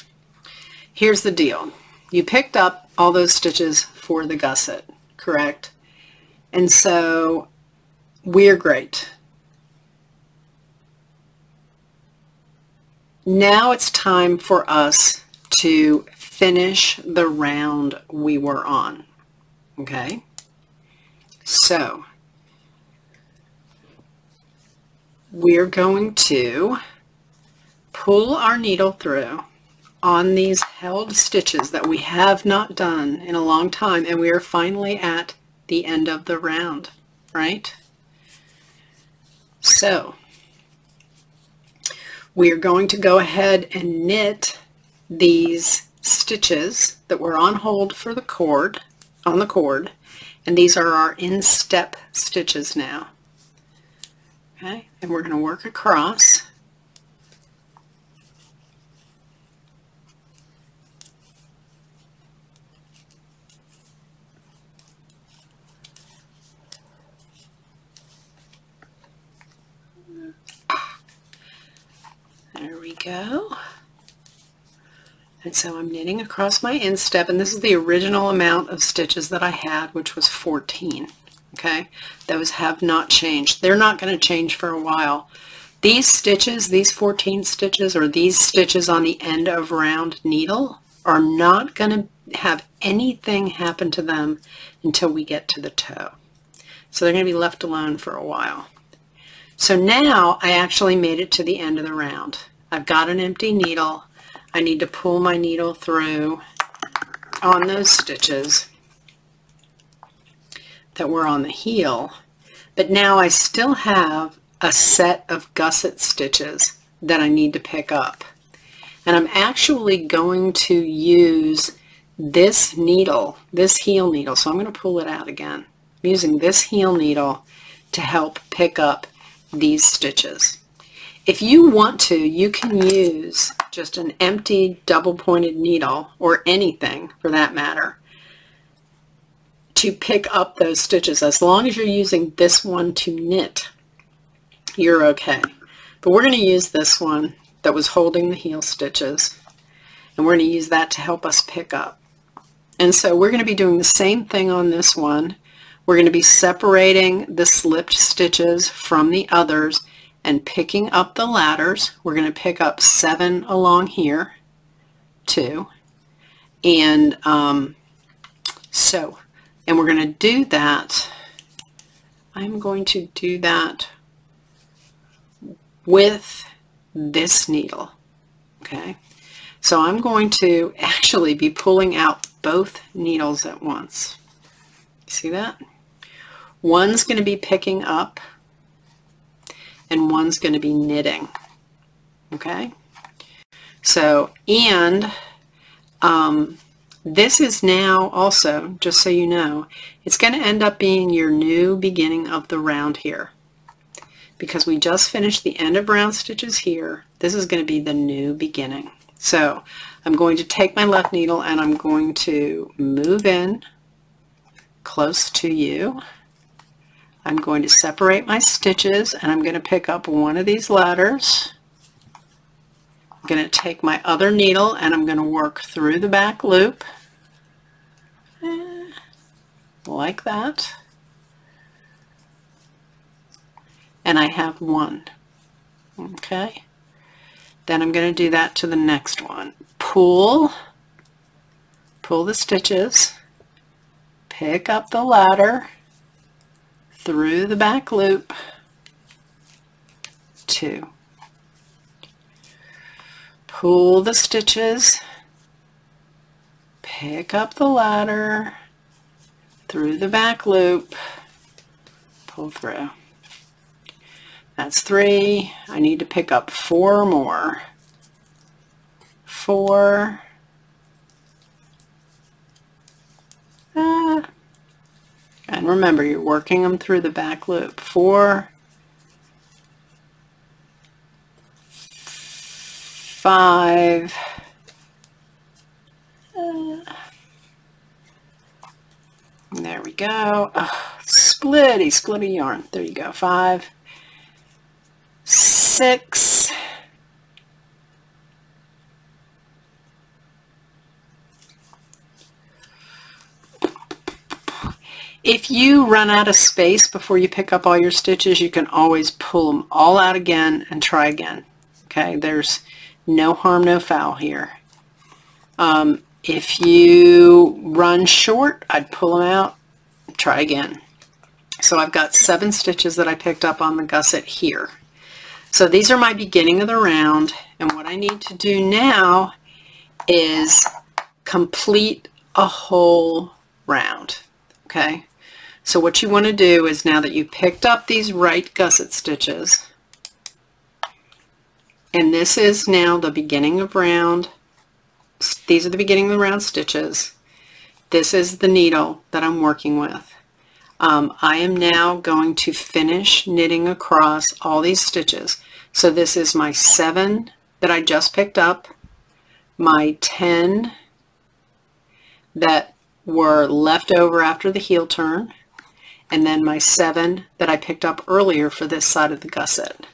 here's the deal. You picked up all those stitches for the gusset, correct? And so, we're great. Now it's time for us to finish the round we were on, okay? So, we're going to pull our needle through on these held stitches that we have not done in a long time, and we are finally at the end of the round, right? So, we are going to go ahead and knit these stitches that were on hold for the cord, and these are our instep stitches now. Okay, and we're going to work across. There we go. And so I'm knitting across my instep, and this is the original amount of stitches that I had, which was 14. Okay, those have not changed. They're not going to change for a while. These stitches, these 14 stitches, or these stitches on the end of round needle, are not going to have anything happen to them until we get to the toe. So they're going to be left alone for a while. So now I actually made it to the end of the round. I've got an empty needle. I need to pull my needle through on those stitches that were on the heel, but now I still have a set of gusset stitches that I need to pick up. And I'm actually going to use this needle, this heel needle, so I'm going to pull it out again. I'm using this heel needle to help pick up these stitches. If you want to, you can use just an empty double-pointed needle, or anything for that matter, to pick up those stitches. As long as you're using this one to knit, you're okay. But we're going to use this one that was holding the heel stitches, and we're going to use that to help us pick up. And so we're going to be doing the same thing on this one. We're going to be separating the slipped stitches from the others and picking up the ladders. We're going to pick up 7 along here, 2, and and we're going to do that. I'm going to do that with this needle, okay? So I'm going to actually be pulling out both needles at once. See that? One's going to be picking up, and one's going to be knitting, okay? So, and this is now also, just so you know, it's going to end up being your new beginning of the round here. Because we just finished the end of round stitches here, this is going to be the new beginning. So I'm going to take my left needle and I'm going to move in close to you. I'm going to separate my stitches, and I'm going to pick up one of these ladders. I'm going to take my other needle and I'm going to work through the back loop like that. And I have one. Okay. Then I'm going to do that to the next one. Pull the stitches, pick up the ladder through the back loop, 2. Pull the stitches, pick up the ladder through the back loop, pull through. That's 3. I need to pick up 4 more. 4. And remember, you're working them through the back loop. 4, 5, there we go. Splitty yarn. There you go. 5, 6, if you run out of space before you pick up all your stitches, you can always pull them all out again and try again. Okay, there's no harm, no foul here. If you run short, I'd pull them out, try again. So I've got 7 stitches that I picked up on the gusset here. So these are my beginning of the round, and what I need to do now is complete a whole round. Okay, so what you want to do is, now that you picked up these right gusset stitches, and this is now the beginning of round, these are the beginning of the round stitches, this is the needle that I'm working with. I am now going to finish knitting across all these stitches. So this is my 7 that I just picked up, my 10 that were left over after the heel turn, and then my 7 that I picked up earlier for this side of the gusset.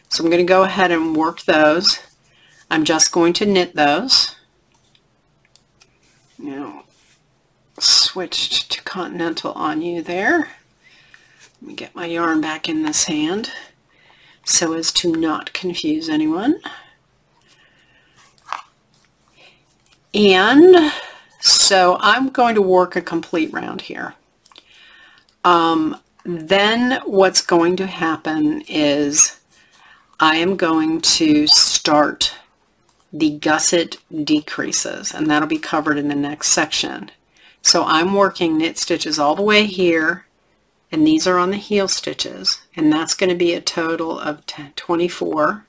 So I'm going to go ahead and work those. I'm just going to knit those. Now, switched to Continental on you there. Let me get my yarn back in this hand so as to not confuse anyone. And so I'm going to work a complete round here. Then what's going to happen is I am going to start the gusset decreases, and that'll be covered in the next section. So I'm working knit stitches all the way here, and these are on the heel stitches, and that's going to be a total of 24.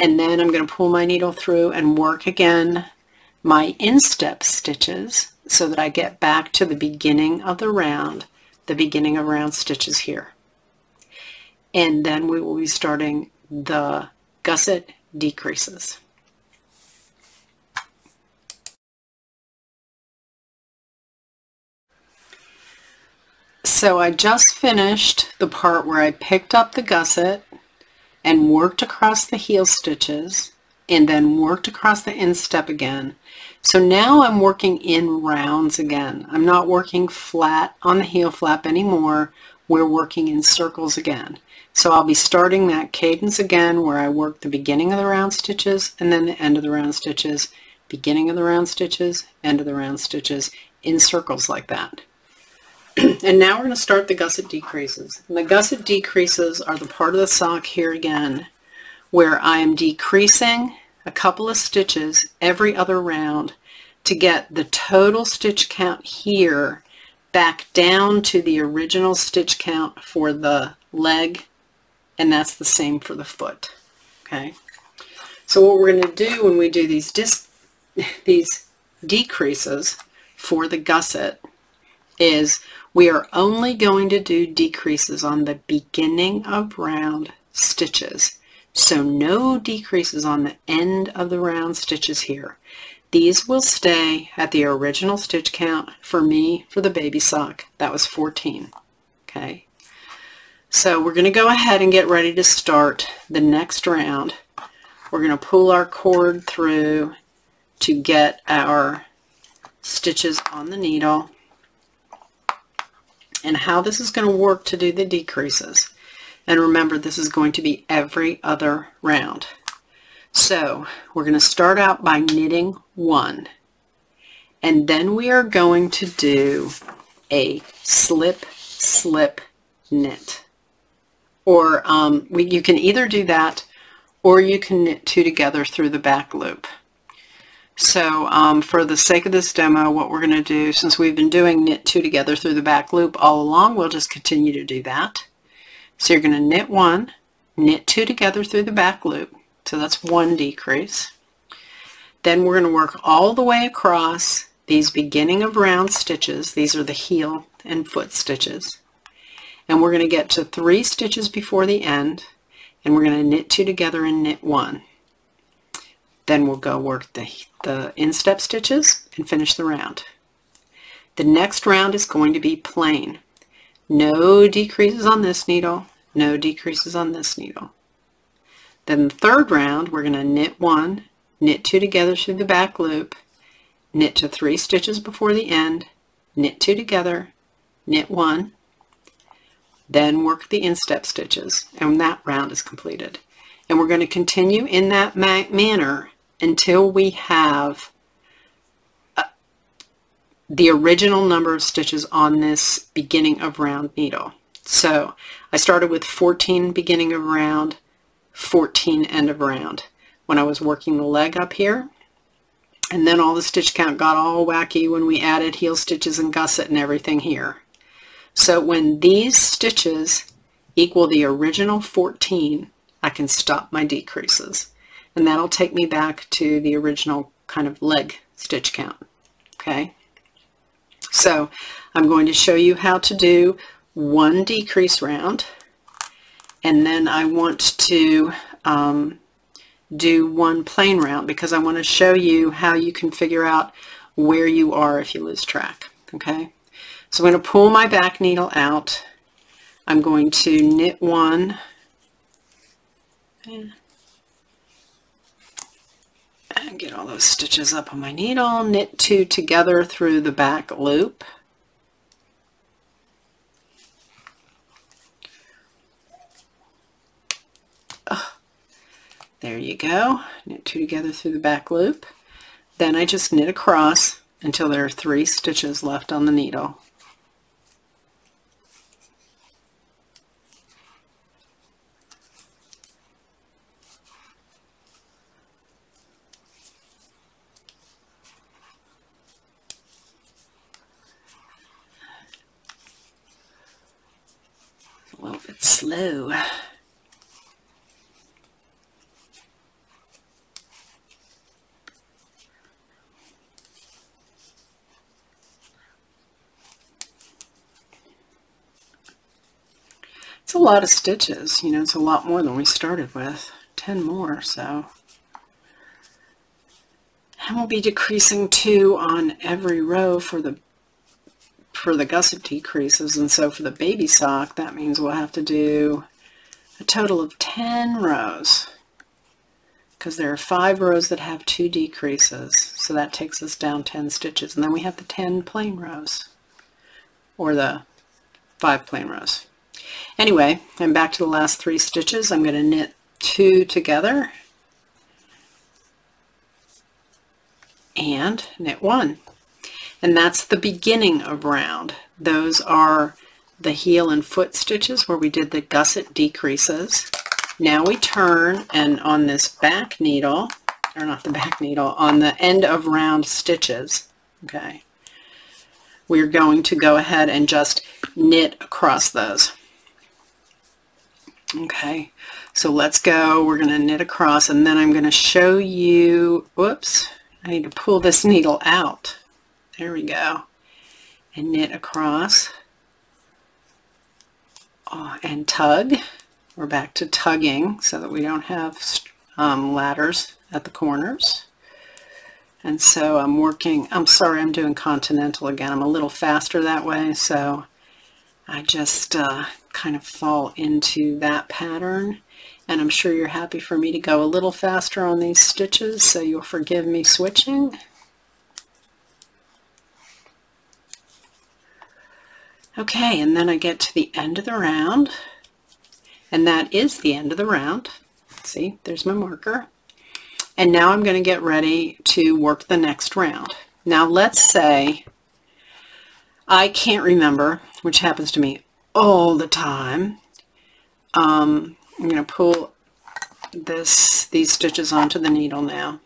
And then I'm going to pull my needle through and work again my instep stitches so that I get back to the beginning of the round, the beginning of round stitches here. And then we will be starting the gusset decreases. So I just finished the part where I picked up the gusset and worked across the heel stitches and then worked across the instep again. So now I'm working in rounds again. I'm not working flat on the heel flap anymore. We're working in circles again. So I'll be starting that cadence again where I work the beginning of the round stitches and then the end of the round stitches, beginning of the round stitches, end of the round stitches, in circles like that. And now we're going to start the gusset decreases. And the gusset decreases are the part of the sock here again where I am decreasing a couple of stitches every other round to get the total stitch count here back down to the original stitch count for the leg, and that's the same for the foot. Okay, so what we're going to do when we do these decreases for the gusset is we are only going to do decreases on the beginning of round stitches. So no decreases on the end of the round stitches here. These will stay at the original stitch count for me for the baby sock. That was 14. Okay. So we're going to go ahead and get ready to start the next round. We're going to pull our cord through to get our stitches on the needle, and how this is going to work to do the decreases. And remember, this is going to be every other round. So we're going to start out by knitting 1, and then we are going to do a slip, slip, knit. Or you can either do that, or you can knit 2 together through the back loop. So for the sake of this demo, what we're going to do, since we've been doing knit 2 together through the back loop all along, we'll just continue to do that. So you're going to knit 1, knit 2 together through the back loop. So that's 1 decrease. Then we're going to work all the way across these beginning of round stitches. These are the heel and foot stitches. And we're going to get to 3 stitches before the end, and we're going to knit 2 together and knit 1. Then we'll go work the instep stitches and finish the round. The next round is going to be plain. No decreases on this needle, no decreases on this needle. Then the third round, we're going to knit 1, knit 2 together through the back loop, knit to 3 stitches before the end, knit 2 together, knit 1, then work the instep stitches, and that round is completed. And we're going to continue in that manner until we have the original number of stitches on this beginning of round needle. So I started with 14 beginning of round, 14 end of round when I was working the leg up here, and then all the stitch count got all wacky when we added heel stitches and gusset and everything here. So when these stitches equal the original 14, I can stop my decreases, and that'll take me back to the original kind of leg stitch count. Okay, so I'm going to show you how to do 1 decrease round, and then I want to do 1 plain round, because I want to show you how you can figure out where you are if you lose track. Okay, so I'm going to pull my back needle out. I'm going to knit 1 and get all those stitches up on my needle, knit 2 together through the back loop. There you go. Knit 2 together through the back loop. Then I just knit across until there are 3 stitches left on the needle. A little bit slow. It's a lot of stitches, you know, it's a lot more than we started with, 10 more, so. And we'll be decreasing 2 on every row for the gusset decreases, and so for the baby sock, that means we'll have to do a total of 10 rows, because there are 5 rows that have 2 decreases, so that takes us down 10 stitches, and then we have the 10 plain rows, or the 5 plain rows. Anyway, I'm back to the last 3 stitches. I'm going to knit 2 together and knit 1. And that's the beginning of round. Those are the heel and foot stitches where we did the gusset decreases. Now we turn, and on this back needle, or not the back needle, on the end of round stitches, okay, we're going to go ahead and just knit across those. Okay, so let's go. We're going to knit across, and then I'm going to show you, whoops, I need to pull this needle out. There we go. And knit across. And tug. We're back to tugging so that we don't have ladders at the corners. And so I'm working, I'm sorry, I'm doing continental again. I'm a little faster that way, so I just kind of fall into that pattern, and I'm sure you're happy for me to go a little faster on these stitches, so you'll forgive me switching. Okay, and then I get to the end of the round, and that is the end of the round. See, there's my marker. And now I'm going to get ready to work the next round. Now let's say I can't remember, which happens to me all the time. I'm going to pull these stitches onto the needle now.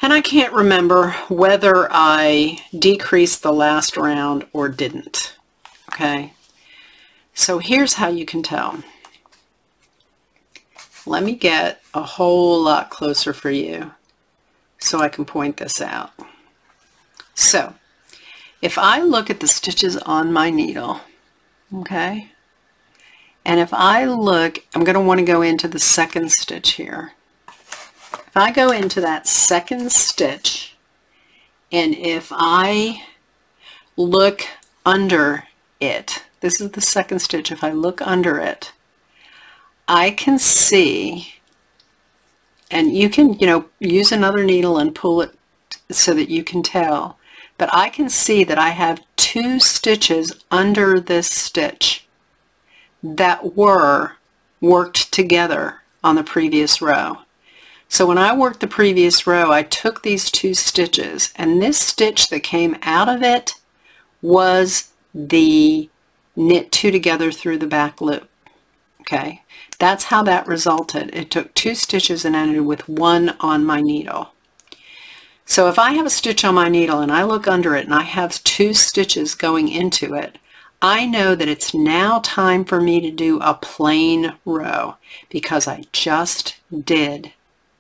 And I can't remember whether I decreased the last round or didn't. Okay, so here's how you can tell. Let me get a whole lot closer for you so I can point this out. So if I look at the stitches on my needle, okay, and if I look, I'm going to want to go into the second stitch here. If I go into that second stitch, and if I look under it, this is the second stitch, if I look under it, I can see, and you can, use another needle and pull it so that you can tell, but I can see that I have 2 stitches under this stitch that were worked together on the previous row. So when I worked the previous row, I took these 2 stitches, and this stitch that came out of it was the knit 2 together through the back loop. Okay, that's how that resulted. It took 2 stitches and ended with 1 on my needle. So if I have a stitch on my needle and I look under it and I have 2 stitches going into it, I know that it's now time for me to do a plain row because I just did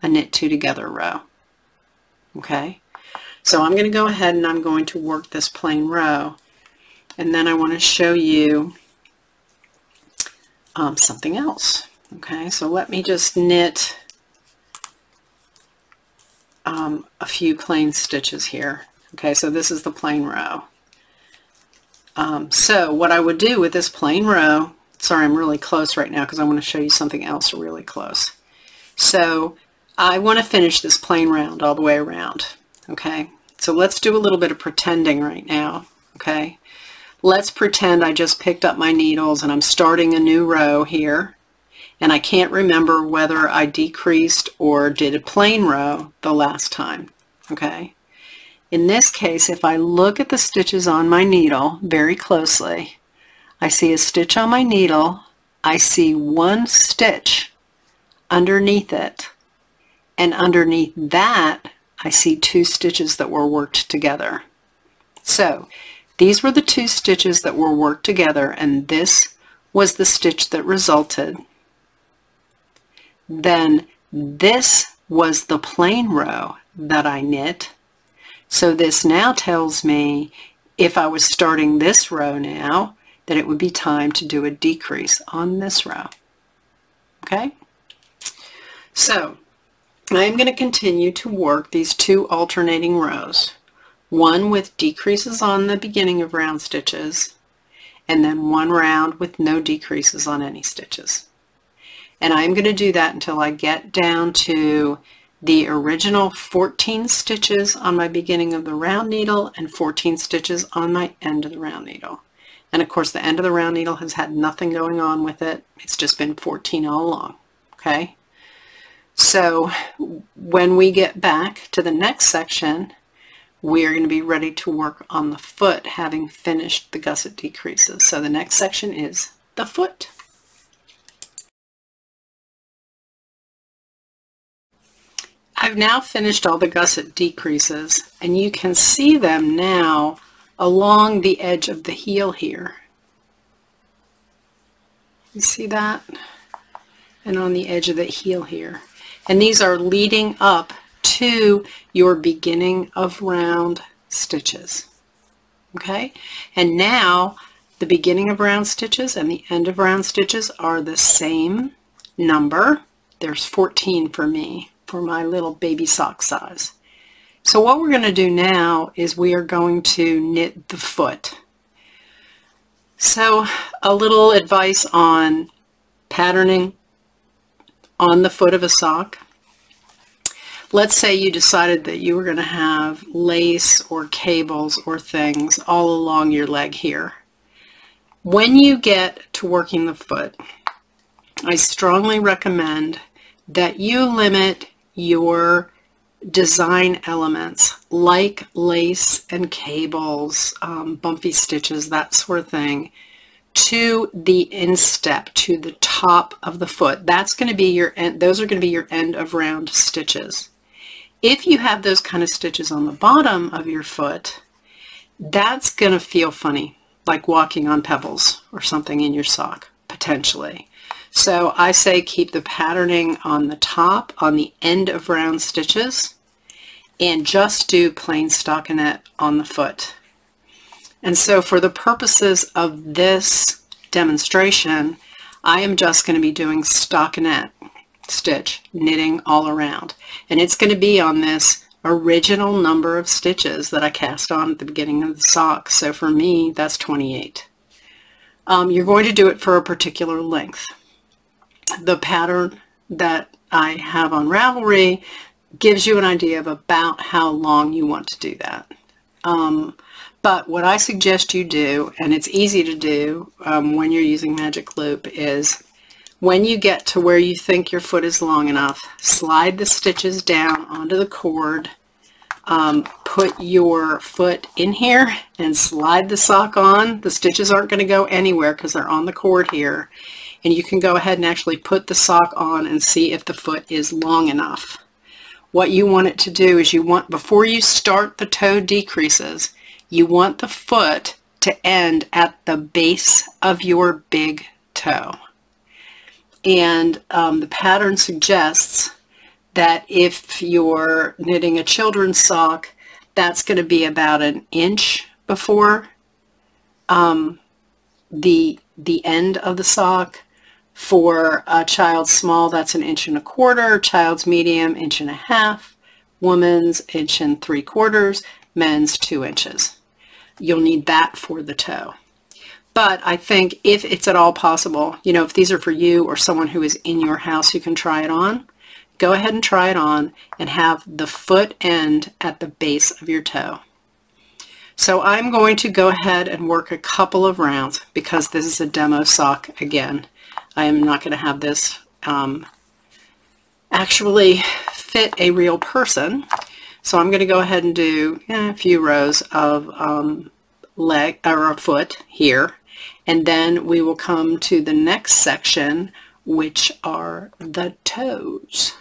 a knit 2 together row. Okay, so I'm going to go ahead and I'm going to work this plain row, and then I want to show you something else. Okay, so let me just knit a few plain stitches here. Okay, so this is the plain row. So what I would do with this plain row, sorry I'm really close right now because I want to show you something else really close. So I want to finish this plain round all the way around. Okay, so let's do a little bit of pretending right now. Okay, let's pretend I just picked up my needles and I'm starting a new row here, and I can't remember whether I decreased or did a plain row the last time. Okay, in this case, if I look at the stitches on my needle very closely, I see a stitch on my needle, I see 1 stitch underneath it, and underneath that I see 2 stitches that were worked together. So these were the 2 stitches that were worked together, and this was the stitch that resulted. Then this was the plain row that I knit. So this now tells me if I was starting this row now, that it would be time to do a decrease on this row. Okay? So I'm going to continue to work these 2 alternating rows. One with decreases on the beginning of round stitches, and then 1 round with no decreases on any stitches. And I'm going to do that until I get down to the original 14 stitches on my beginning of the round needle and 14 stitches on my end of the round needle. And of course the end of the round needle has had nothing going on with it. It's just been 14 all along. Okay? So when we get back to the next section, we're going to be ready to work on the foot, having finished the gusset decreases. So the next section is the foot. I've now finished all the gusset decreases, and you can see them now along the edge of the heel here. You see that? And on the edge of the heel here. And these are leading up to your beginning of round stitches. Okay? And now the beginning of round stitches and the end of round stitches are the same number. There's 14 for me, for my little baby sock size. So what we're going to do now is we are going to knit the foot. So a little advice on patterning on the foot of a sock. Let's say you decided that you were going to have lace or cables or things all along your leg here. When you get to working the foot, I strongly recommend that you limit your design elements like lace and cables, bumpy stitches, that sort of thing, to the instep, to the top of the foot. That's going to be your end, those are going to be your end of round stitches. If you have those kind of stitches on the bottom of your foot, that's going to feel funny, like walking on pebbles or something in your sock, potentially. So I say keep the patterning on the top, on the end of round stitches, and just do plain stockinette on the foot. And so for the purposes of this demonstration, I am just going to be doing stockinette stitch, knitting all around. And it's going to be on this original number of stitches that I cast on at the beginning of the sock. So for me, that's 28. You're going to do it for a particular length. The pattern that I have on Ravelry gives you an idea of about how long you want to do that. But what I suggest you do, and it's easy to do when you're using Magic Loop, is when you get to where you think your foot is long enough, slide the stitches down onto the cord, put your foot in here and slide the sock on. The stitches aren't going to go anywhere because they're on the cord here. And you can go ahead and actually put the sock on and see if the foot is long enough. What you want it to do is before you start the toe decreases, you want the foot to end at the base of your big toe. And the pattern suggests that if you're knitting a children's sock, that's going to be about an inch before the end of the sock. For a child small, that's 1 1/4 inches, child's medium, 1.5 inches, woman's 1 3/4 inches, men's 2 inches. You'll need that for the toe. But I think if it's at all possible, you know, if these are for you or someone who is in your house who can try it on, go ahead and try it on and have the foot end at the base of your toe. So I'm going to go ahead and work a couple of rounds because this is a demo sock again. I am not going to have this actually fit a real person. So I'm going to go ahead and do a few rows of leg or a foot here. And then we will come to the next section, which are the toes.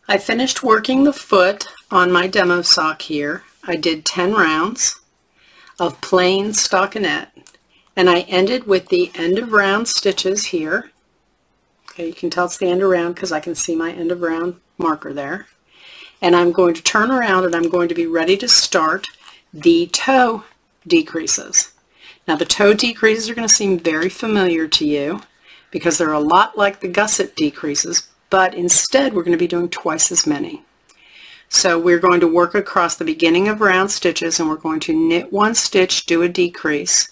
I finished working the foot on my demo sock here. I did 10 rounds of plain stockinette, and I ended with the end of round stitches here. Okay, you can tell it's the end of round because I can see my end of round marker there. And I'm going to turn around and I'm going to be ready to start the toe decreases. Now the toe decreases are going to seem very familiar to you because they're a lot like the gusset decreases, but instead we're going to be doing twice as many. So we're going to work across the beginning of round stitches and we're going to knit 1 stitch, do a decrease,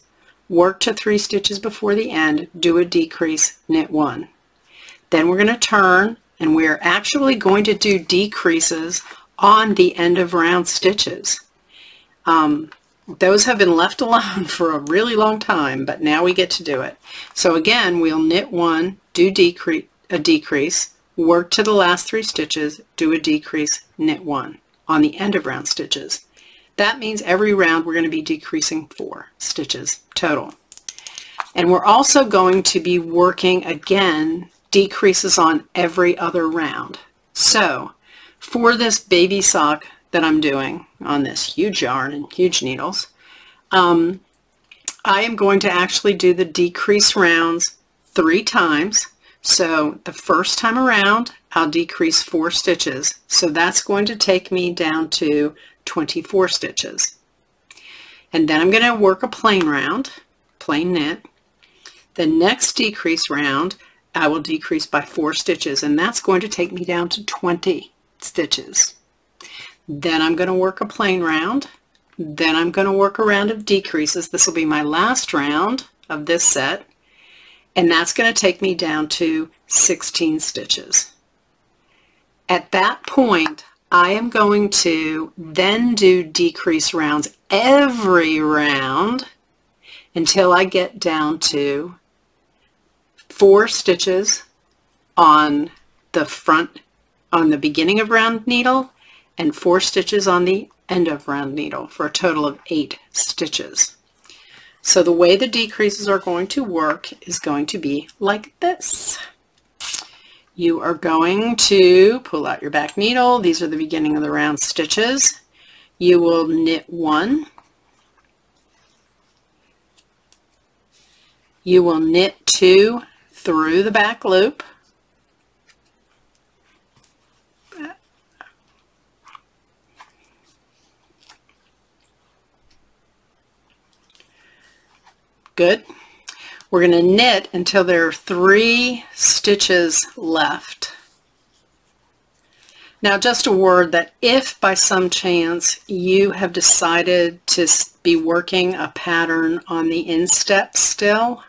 work to 3 stitches before the end, do a decrease, knit 1. Then we're going to turn and we're actually going to do decreases on the end of round stitches. Those have been left alone for a really long time, but now we get to do it. So again, we'll knit 1, do a decrease, work to the last 3 stitches, do a decrease, knit 1 on the end of round stitches. That means every round we're going to be decreasing 4 stitches total. And we're also going to be working again decreases on every other round. So for this baby sock that I'm doing on this huge yarn and huge needles, I am going to actually do the decrease rounds 3 times. So the first time around, I'll decrease 4 stitches. So that's going to take me down to 24 stitches. And then I'm going to work a plain round, plain knit. The next decrease round, I will decrease by 4 stitches, and that's going to take me down to 20 stitches. then I'm going to work a plain round, then I'm going to work a round of decreases. This will be my last round of this set, and that's going to take me down to 16 stitches. At that point, I am going to then do decrease rounds every round until I get down to 4 stitches on the front, on the beginning of round needle, and 4 stitches on the end of round needle, for a total of 8 stitches. So the way the decreases are going to work is going to be like this. You are going to pull out your back needle. These are the beginning of the round stitches. You will knit 1. You will knit 2 through the back loop. Good. We're going to knit until there are 3 stitches left. Now, just a word that if by some chance you have decided to be working a pattern on the instep still,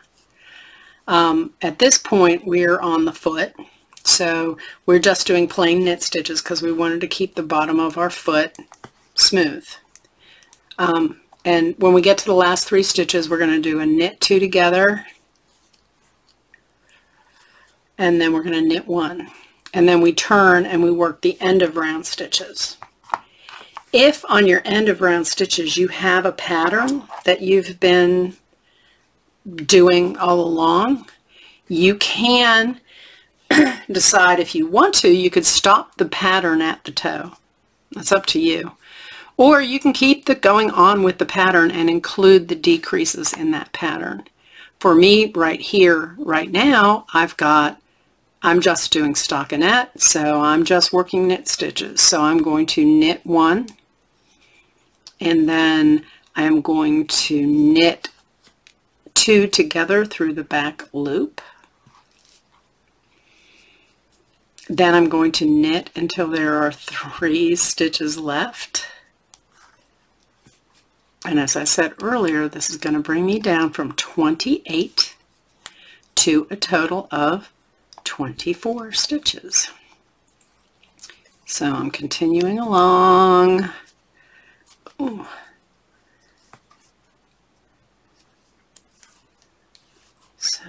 at this point we're on the foot, so we're just doing plain knit stitches because we wanted to keep the bottom of our foot smooth. And when we get to the last 3 stitches, we're going to do a knit 2 together, and then we're going to knit 1, and then we turn and we work the end of round stitches. If on your end of round stitches you have a pattern that you've been doing all along, you can decide, if you want to, you could stop the pattern at the toe. That's up to you. Or you can keep going on with the pattern and include the decreases in that pattern. For me, right here, right now, I'm just doing stockinette, so I'm just working knit stitches. So I'm going to knit 1, and then I'm going to knit 2 together through the back loop. Then I'm going to knit until there are 3 stitches left. And as I said earlier, this is going to bring me down from 28 to a total of 24 stitches. So I'm continuing along. Ooh. So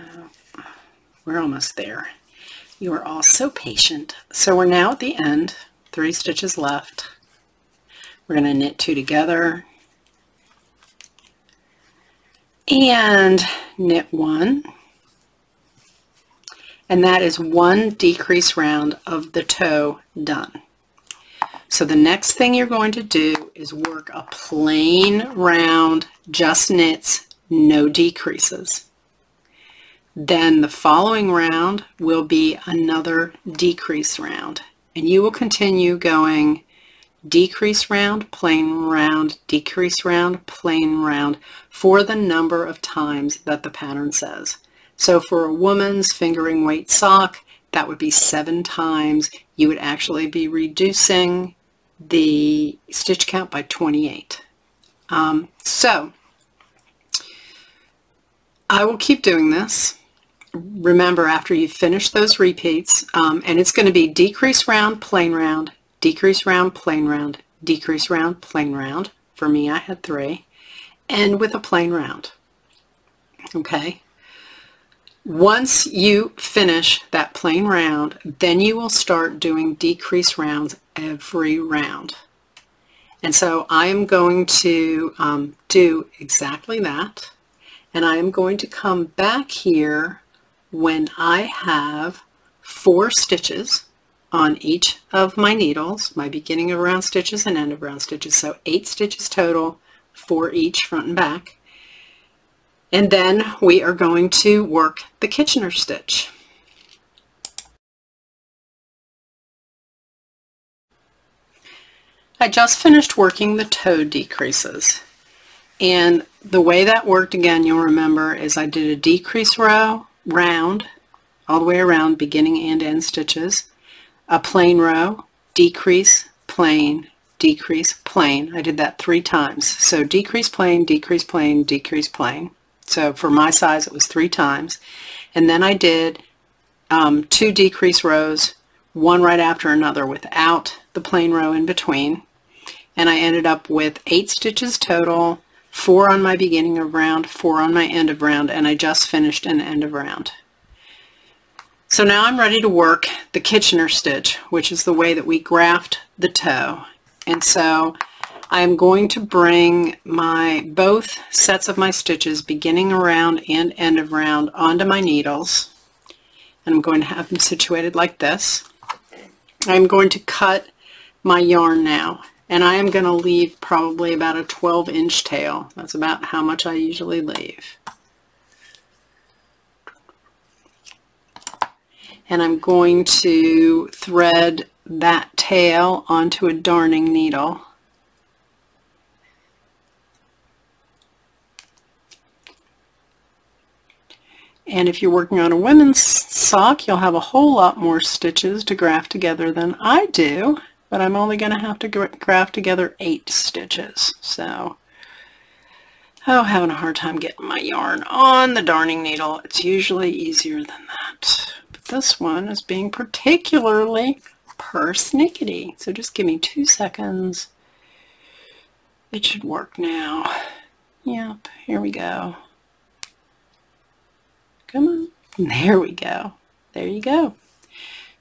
we're almost there. You are all so patient. So we're now at the end, 3 stitches left. We're going to knit 2 together and knit 1, and that is 1 decrease round of the toe done. So the next thing you're going to do is work a plain round, just knits, no decreases. Then the following round will be another decrease round, and you will continue going decrease round, plain round, decrease round, plain round, for the number of times that the pattern says. So for a woman's fingering weight sock, that would be 7 times. You would actually be reducing the stitch count by 28. So I will keep doing this. Remember, after you finish those repeats, and it's going to be decrease round, plain round, decrease round, plain round, decrease round, plain round. For me, I had 3, and with a plain round. Okay. Once you finish that plain round, then you will start doing decrease rounds every round. And so I am going to do exactly that, and I am going to come back here when I have 4 stitches on each of my needles, my beginning of round stitches and end of round stitches, so 8 stitches total, 4 each front and back. And then we are going to work the Kitchener stitch. I just finished working the toe decreases, and the way that worked, again, you'll remember, is I did a decrease row, round, all the way around, beginning and end stitches, a plain row, decrease, plain, decrease, plain. I did that 3 times. So decrease, plain, decrease, plain, decrease, plain. So for my size it was 3 times. And then I did 2 decrease rows, one right after another without the plain row in between. And I ended up with 8 stitches total, 4 on my beginning of round, 4 on my end of round, and I just finished an end of round. So now I'm ready to work the Kitchener stitch, which is the way that we graft the toe. And so I'm going to bring both sets of my stitches, beginning of round and end of round, onto my needles. And I'm going to have them situated like this. I'm going to cut my yarn now, and I am going to leave probably about a 12-inch tail. That's about how much I usually leave. And I'm going to thread that tail onto a darning needle. And if you're working on a women's sock, you'll have a whole lot more stitches to graft together than I do, but I'm only going to have to graft together 8 stitches. So, having a hard time getting my yarn on the darning needle. It's usually easier than that. But this one is being particularly persnickety. So just give me 2 seconds. It should work now. Yep, here we go. Come on. There we go. There you go.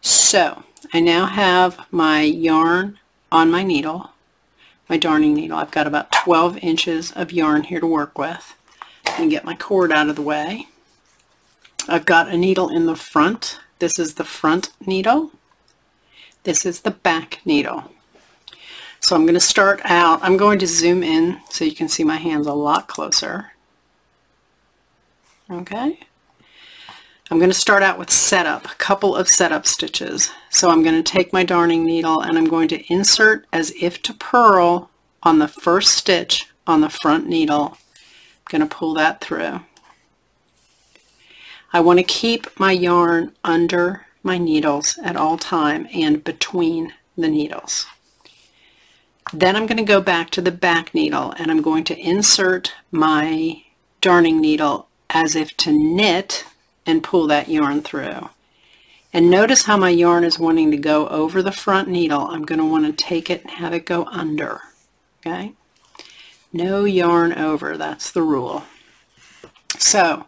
So I now have my yarn on my needle, my darning needle. I've got about 12 inches of yarn here to work with. I'm going to get my cord out of the way. I've got a needle in the front. This is the front needle. This is the back needle. So I'm going to start out, I'm going to zoom in so you can see my hands a lot closer. Okay. I'm going to start out with setup, a couple of setup stitches. So I'm going to take my darning needle and I'm going to insert as if to purl on the first stitch on the front needle. I'm going to pull that through. I want to keep my yarn under my needles at all time and between the needles. Then I'm going to go back to the back needle and I'm going to insert my darning needle as if to knit and pull that yarn through. And notice how my yarn is wanting to go over the front needle. I'm going to want to take it and have it go under. Okay? No yarn over, that's the rule. So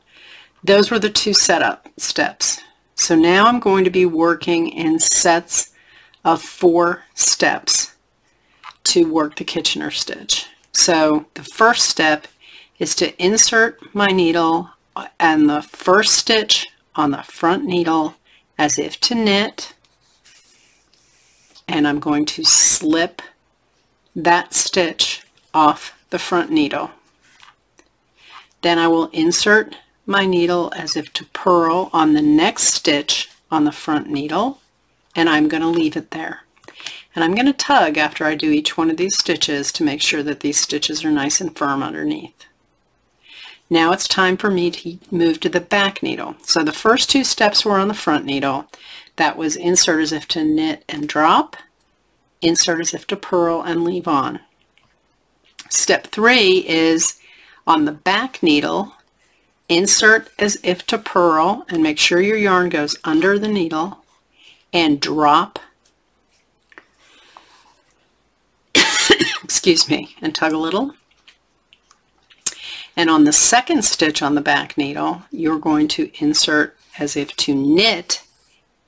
those were the 2 setup steps. So now I'm going to be working in sets of 4 steps to work the Kitchener stitch. So the first step is to insert my needle and the first stitch on the front needle as if to knit, and I'm going to slip that stitch off the front needle. Then I will insert my needle as if to purl on the next stitch on the front needle, and I'm going to leave it there. And I'm going to tug after I do each one of these stitches to make sure that these stitches are nice and firm underneath. Now it's time for me to move to the back needle. So the first 2 steps were on the front needle. That was insert as if to knit and drop, insert as if to purl and leave on. Step 3 is on the back needle, insert as if to purl and make sure your yarn goes under the needle and drop, excuse me, and tug a little. And on the second stitch on the back needle, you're going to insert as if to knit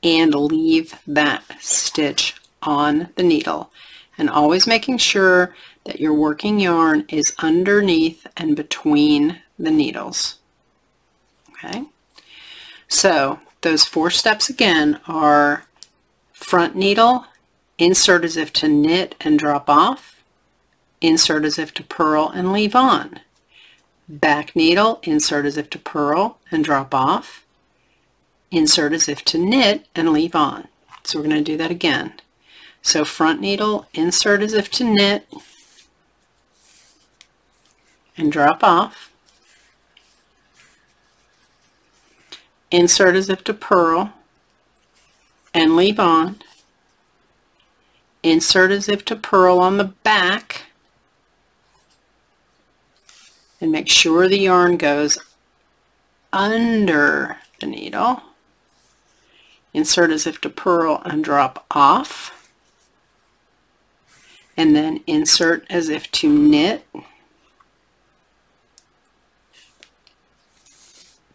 and leave that stitch on the needle. And always making sure that your working yarn is underneath and between the needles. Okay? So those 4 steps again are front needle, insert as if to knit and drop off, insert as if to purl and leave on. Back needle, insert as if to purl and drop off, insert as if to knit and leave on. So we're going to do that again. So front needle, insert as if to knit and drop off, insert as if to purl and leave on, insert as if to purl on the back, and make sure the yarn goes under the needle. Insert as if to purl and drop off, and then insert as if to knit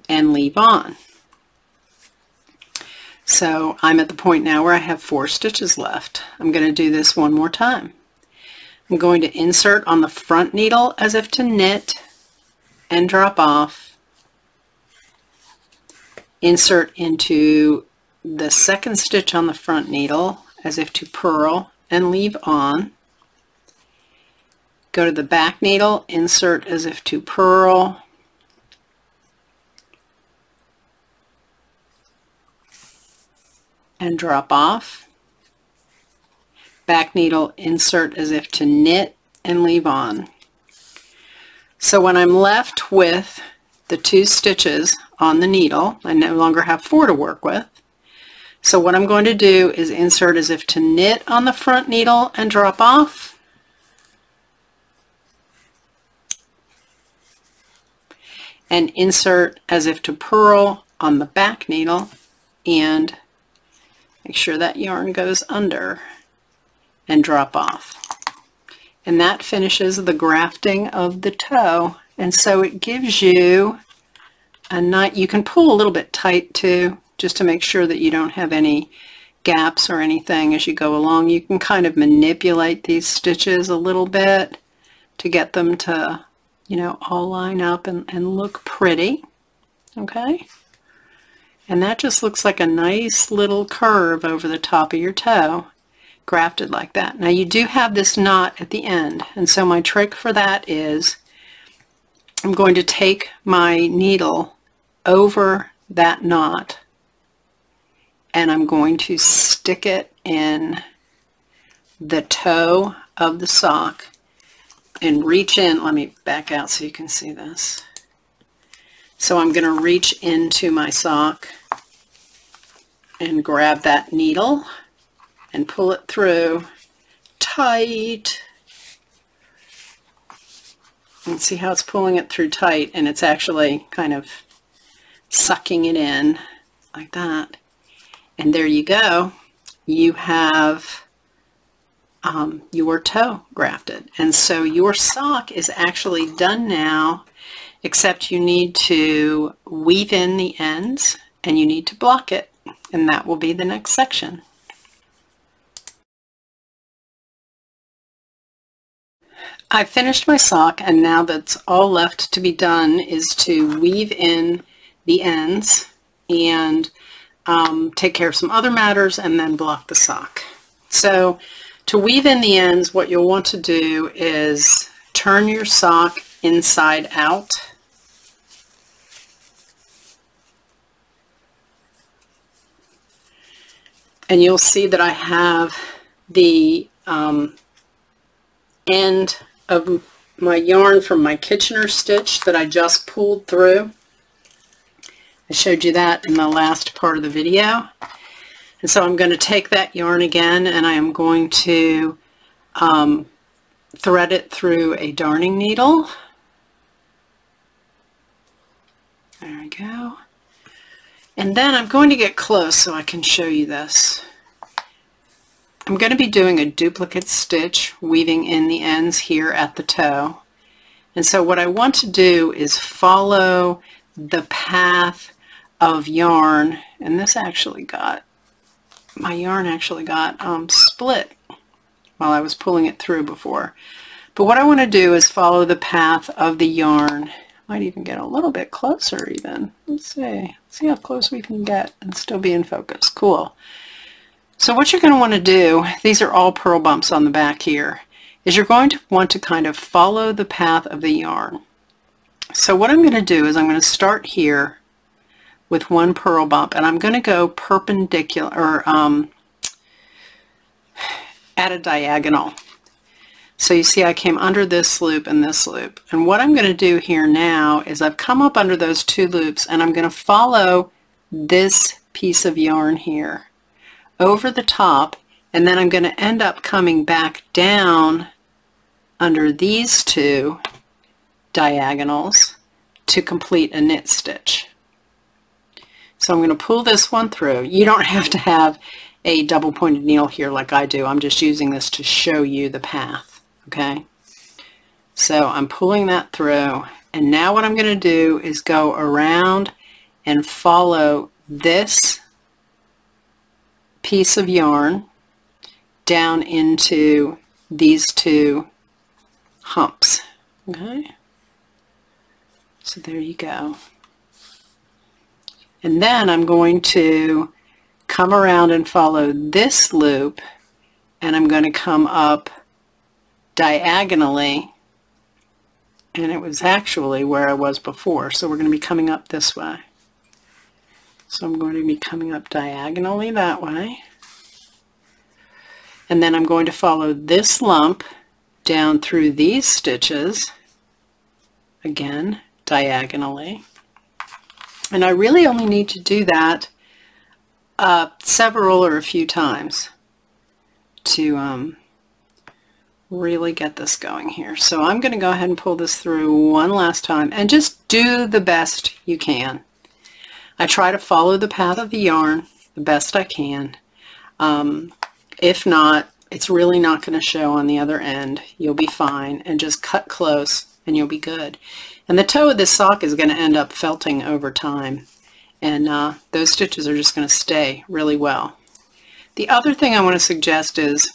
and leave on. So I'm at the point now where I have 4 stitches left. I'm going to do this one more time. I'm going to insert on the front needle as if to knit and drop off. Insert into the second stitch on the front needle as if to purl and leave on. Go to the back needle, insert as if to purl, and drop off. Back needle, insert as if to knit and leave on. So when I'm left with the 2 stitches on the needle, I no longer have 4 to work with. So what I'm going to do is insert as if to knit on the front needle and drop off. And insert as if to purl on the back needle and make sure that yarn goes under and drop off. And that finishes the grafting of the toe. And so it gives you a nice, you can pull a little bit tight too, just to make sure that you don't have any gaps or anything as you go along. You can kind of manipulate these stitches a little bit to get them to, you know, all line up and look pretty. Okay? And that just looks like a nice little curve over the top of your toe, grafted like that. Now you do have this knot at the end, and so my trick for that is I'm going to take my needle over that knot and I'm going to stick it in the toe of the sock and reach in. Let me back out so you can see this. So I'm going to reach into my sock and grab that needle and pull it through tight. And see how it's pulling it through tight, and it's actually kind of sucking it in like that. And there you go. You have your toe grafted. And so your sock is actually done now, except you need to weave in the ends and you need to block it. And that will be the next section. I've finished my sock, and now that's all left to be done is to weave in the ends and take care of some other matters and then block the sock. So to weave in the ends, what you'll want to do is turn your sock inside out. And you'll see that I have the end of my yarn from my Kitchener stitch that I just pulled through. I showed you that in the last part of the video. And so I'm going to take that yarn again and I am going to thread it through a darning needle. There we go. And then I'm going to get close so I can show you this. I'm going to be doing a duplicate stitch, weaving in the ends here at the toe. And so what I want to do is follow the path of yarn, and this actually got, my yarn actually got split while I was pulling it through before. But what I want to do is follow the path of the yarn. Might even get a little bit closer even. Let's see how close we can get and still be in focus. Cool. So what you're going to want to do, these are all purl bumps on the back here, is you're going to want to kind of follow the path of the yarn. So what I'm going to do is I'm going to start here with one purl bump, and I'm going to go perpendicular, or at a diagonal. So you see I came under this loop and this loop. And what I'm going to do here now is I've come up under those 2 loops and I'm going to follow this piece of yarn here over the top And then I'm going to end up coming back down under these two diagonals to complete a knit stitch. So I'm going to pull this one through. You don't have to have a double pointed needle here like I do. I'm just using this to show you the path. Okay, so I'm pulling that through, and now what I'm going to do is go around and follow this piece of yarn down into these two humps. Okay, so there you go. And then I'm going to come around and follow this loop, and I'm going to come up diagonally, and it was actually where I was before, so we're going to be coming up this way. So I'm going to be coming up diagonally that way, and then I'm going to follow this lump down through these stitches, again diagonally, and I really only need to do that several or a few times to really get this going here. So I'm going to go ahead and pull this through one last time and just do the best you can. I try to follow the path of the yarn the best I can. If not, it's really not going to show on the other end. You'll be fine, and just cut close and you'll be good. And the toe of this sock is going to end up felting over time, and those stitches are just going to stay really well. The other thing I want to suggest is,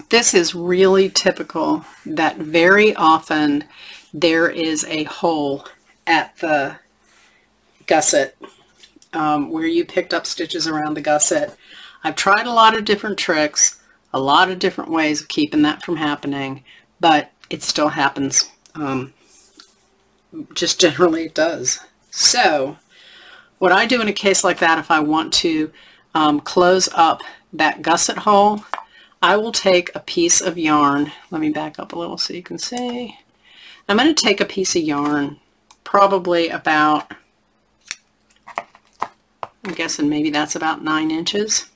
this is really typical that very often there is a hole at the gusset where you picked up stitches around the gusset. I've tried a lot of different tricks, a lot of different ways of keeping that from happening, but it still happens. Just generally it does. So what I do in a case like that, if I want to close up that gusset hole, I will take a piece of yarn. Let me back up a little so you can see. I'm going to take a piece of yarn, probably about, I'm guessing maybe that's about 9 inches.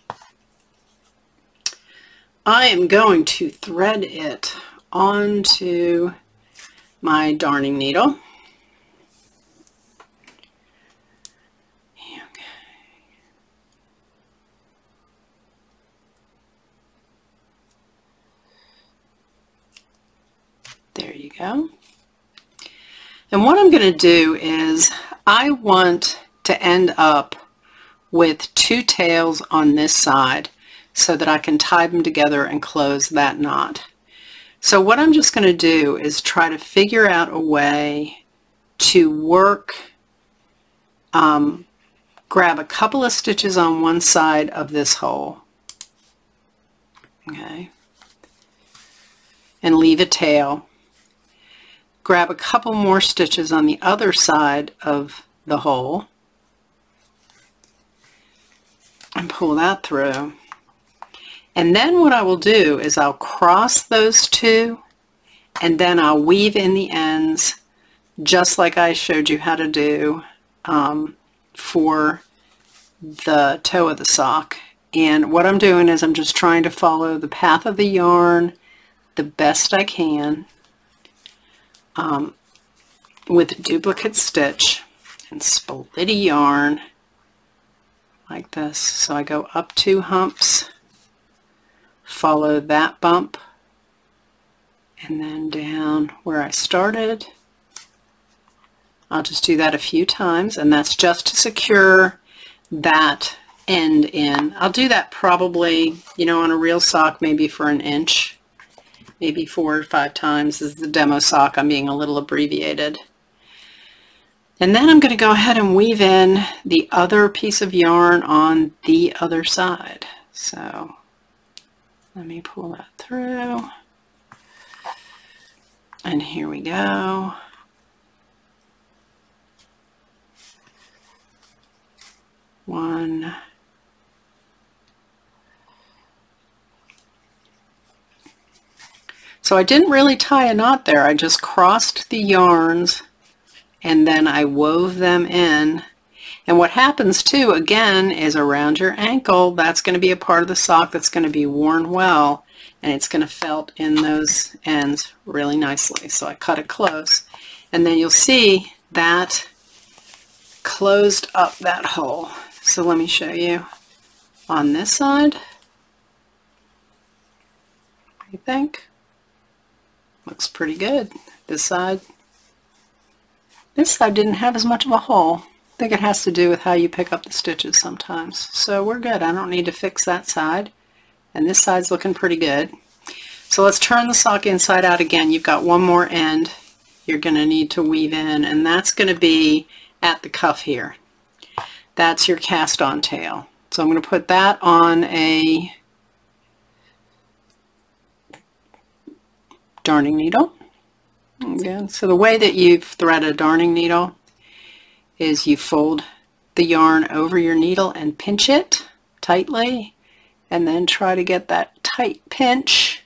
I am going to thread it onto my darning needle. There you go. And what I'm going to do is, I want to end up with 2 tails on this side so that I can tie them together and close that knot. So what I'm just going to do is try to figure out a way to work, grab a couple of stitches on one side of this hole, okay, and leave a tail. Grab a couple more stitches on the other side of the hole and pull that through. And then what I will do is I'll cross those two, and then I'll weave in the ends just like I showed you how to do for the toe of the sock. And what I'm doing is I'm just trying to follow the path of the yarn the best I can with a duplicate stitch and splitty yarn like this. So I go up 2 humps, follow that bump, and then down where I started. I'll just do that a few times, and that's just to secure that end in. I'll do that probably, you know, on a real sock maybe for 1 inch, maybe 4 or 5 times. This is the demo sock. I'm being a little abbreviated. And then I'm going to go ahead and weave in the other piece of yarn on the other side. So let me pull that through. And here we go. One. So I didn't really tie a knot there. I just crossed the yarns and then I wove them in. And what happens too, again, is around your ankle, that's going to be a part of the sock that's going to be worn well, and it's going to felt in those ends really nicely. So I cut it close, and then you'll see that closed up that hole. So let me show you on this side. What do you think? Looks pretty good. This side didn't have as much of a hole. I think it has to do with how you pick up the stitches sometimes. So we're good. I don't need to fix that side. And this side's looking pretty good. So let's turn the sock inside out again. You've got one more end you're going to need to weave in, and that's going to be at the cuff here. That's your cast on tail. So I'm going to put that on a darning needle. Again, so the way that you thread a darning needle is you fold the yarn over your needle and pinch it tightly, and then try to get that tight pinch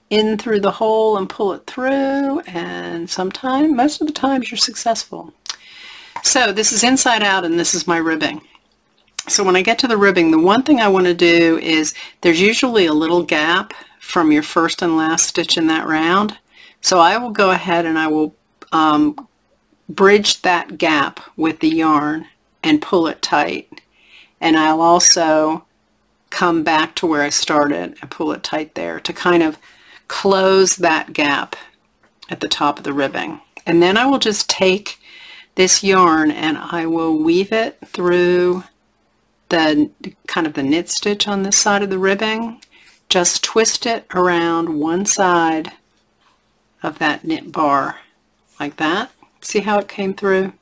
in through the hole and pull it through, and most of the times you're successful. So this is inside out, and this is my ribbing. So when I get to the ribbing, the one thing I want to do is, there's usually a little gap from your first and last stitch in that round. So I will go ahead and I will bridge that gap with the yarn and pull it tight. And I'll also come back to where I started and pull it tight there to kind of close that gap at the top of the ribbing. And then I will just take this yarn and I will weave it through the kind of the knit stitch on this side of the ribbing. Just twist it around one side of that knit bar like that. See how it came through?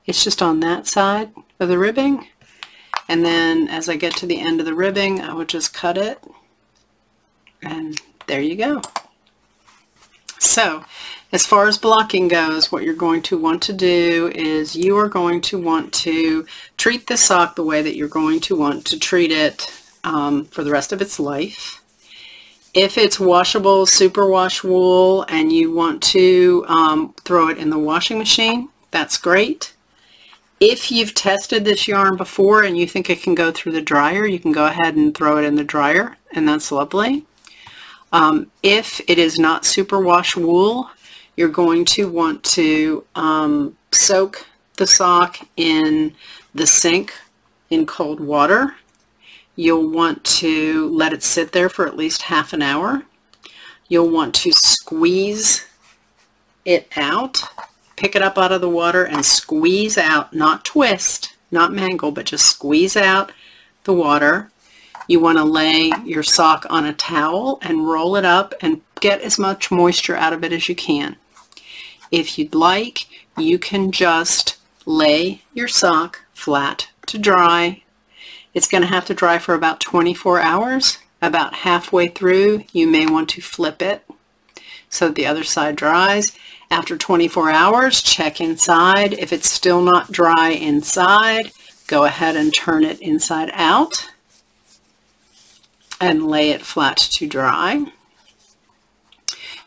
It's just on that side of the ribbing, and then as I get to the end of the ribbing, I would just cut it, and there you go. So as far as blocking goes, what you're going to want to do is you are going to want to treat the sock the way that you're going to want to treat it for the rest of its life. If it's washable, superwash wool, and you want to throw it in the washing machine, that's great. If you've tested this yarn before and you think it can go through the dryer, you can go ahead and throw it in the dryer, and that's lovely. If it is not superwash wool, you're going to want to soak the sock in the sink in cold water. You'll want to let it sit there for at least half an hour. You'll want to squeeze it out, pick it up out of the water and squeeze out, not twist, not mangle, but just squeeze out the water. You want to lay your sock on a towel and roll it up and get as much moisture out of it as you can. If you'd like, you can just lay your sock flat to dry. It's going to have to dry for about 24 hours. About halfway through, you may want to flip it so the other side dries. After 24 hours, check inside. If it's still not dry inside, go ahead and turn it inside out and lay it flat to dry.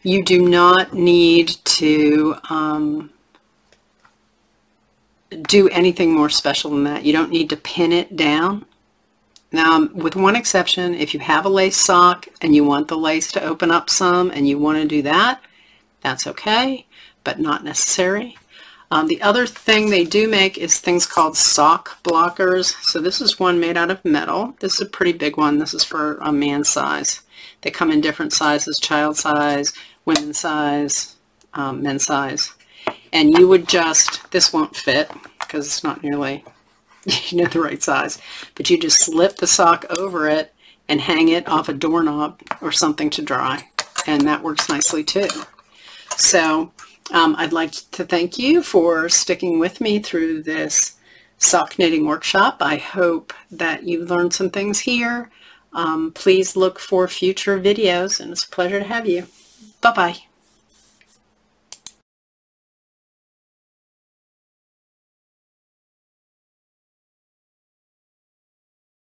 You do not need to do anything more special than that. You don't need to pin it down. Now, with one exception, if you have a lace sock and you want the lace to open up some and you want to do that, that's okay, but not necessary. The other thing they do make is things called sock blockers. So this is one made out of metal. This is a pretty big one. This is for a man's size. They come in different sizes: child size, women's size, men's size. And you would just, this won't fit because it's not nearly the right size, but you just slip the sock over it and hang it off a doorknob or something to dry, and that works nicely too. So I'd like to thank you for sticking with me through this sock knitting workshop. I hope that you've learned some things here. Please look for future videos, and it's a pleasure to have you. Bye-bye.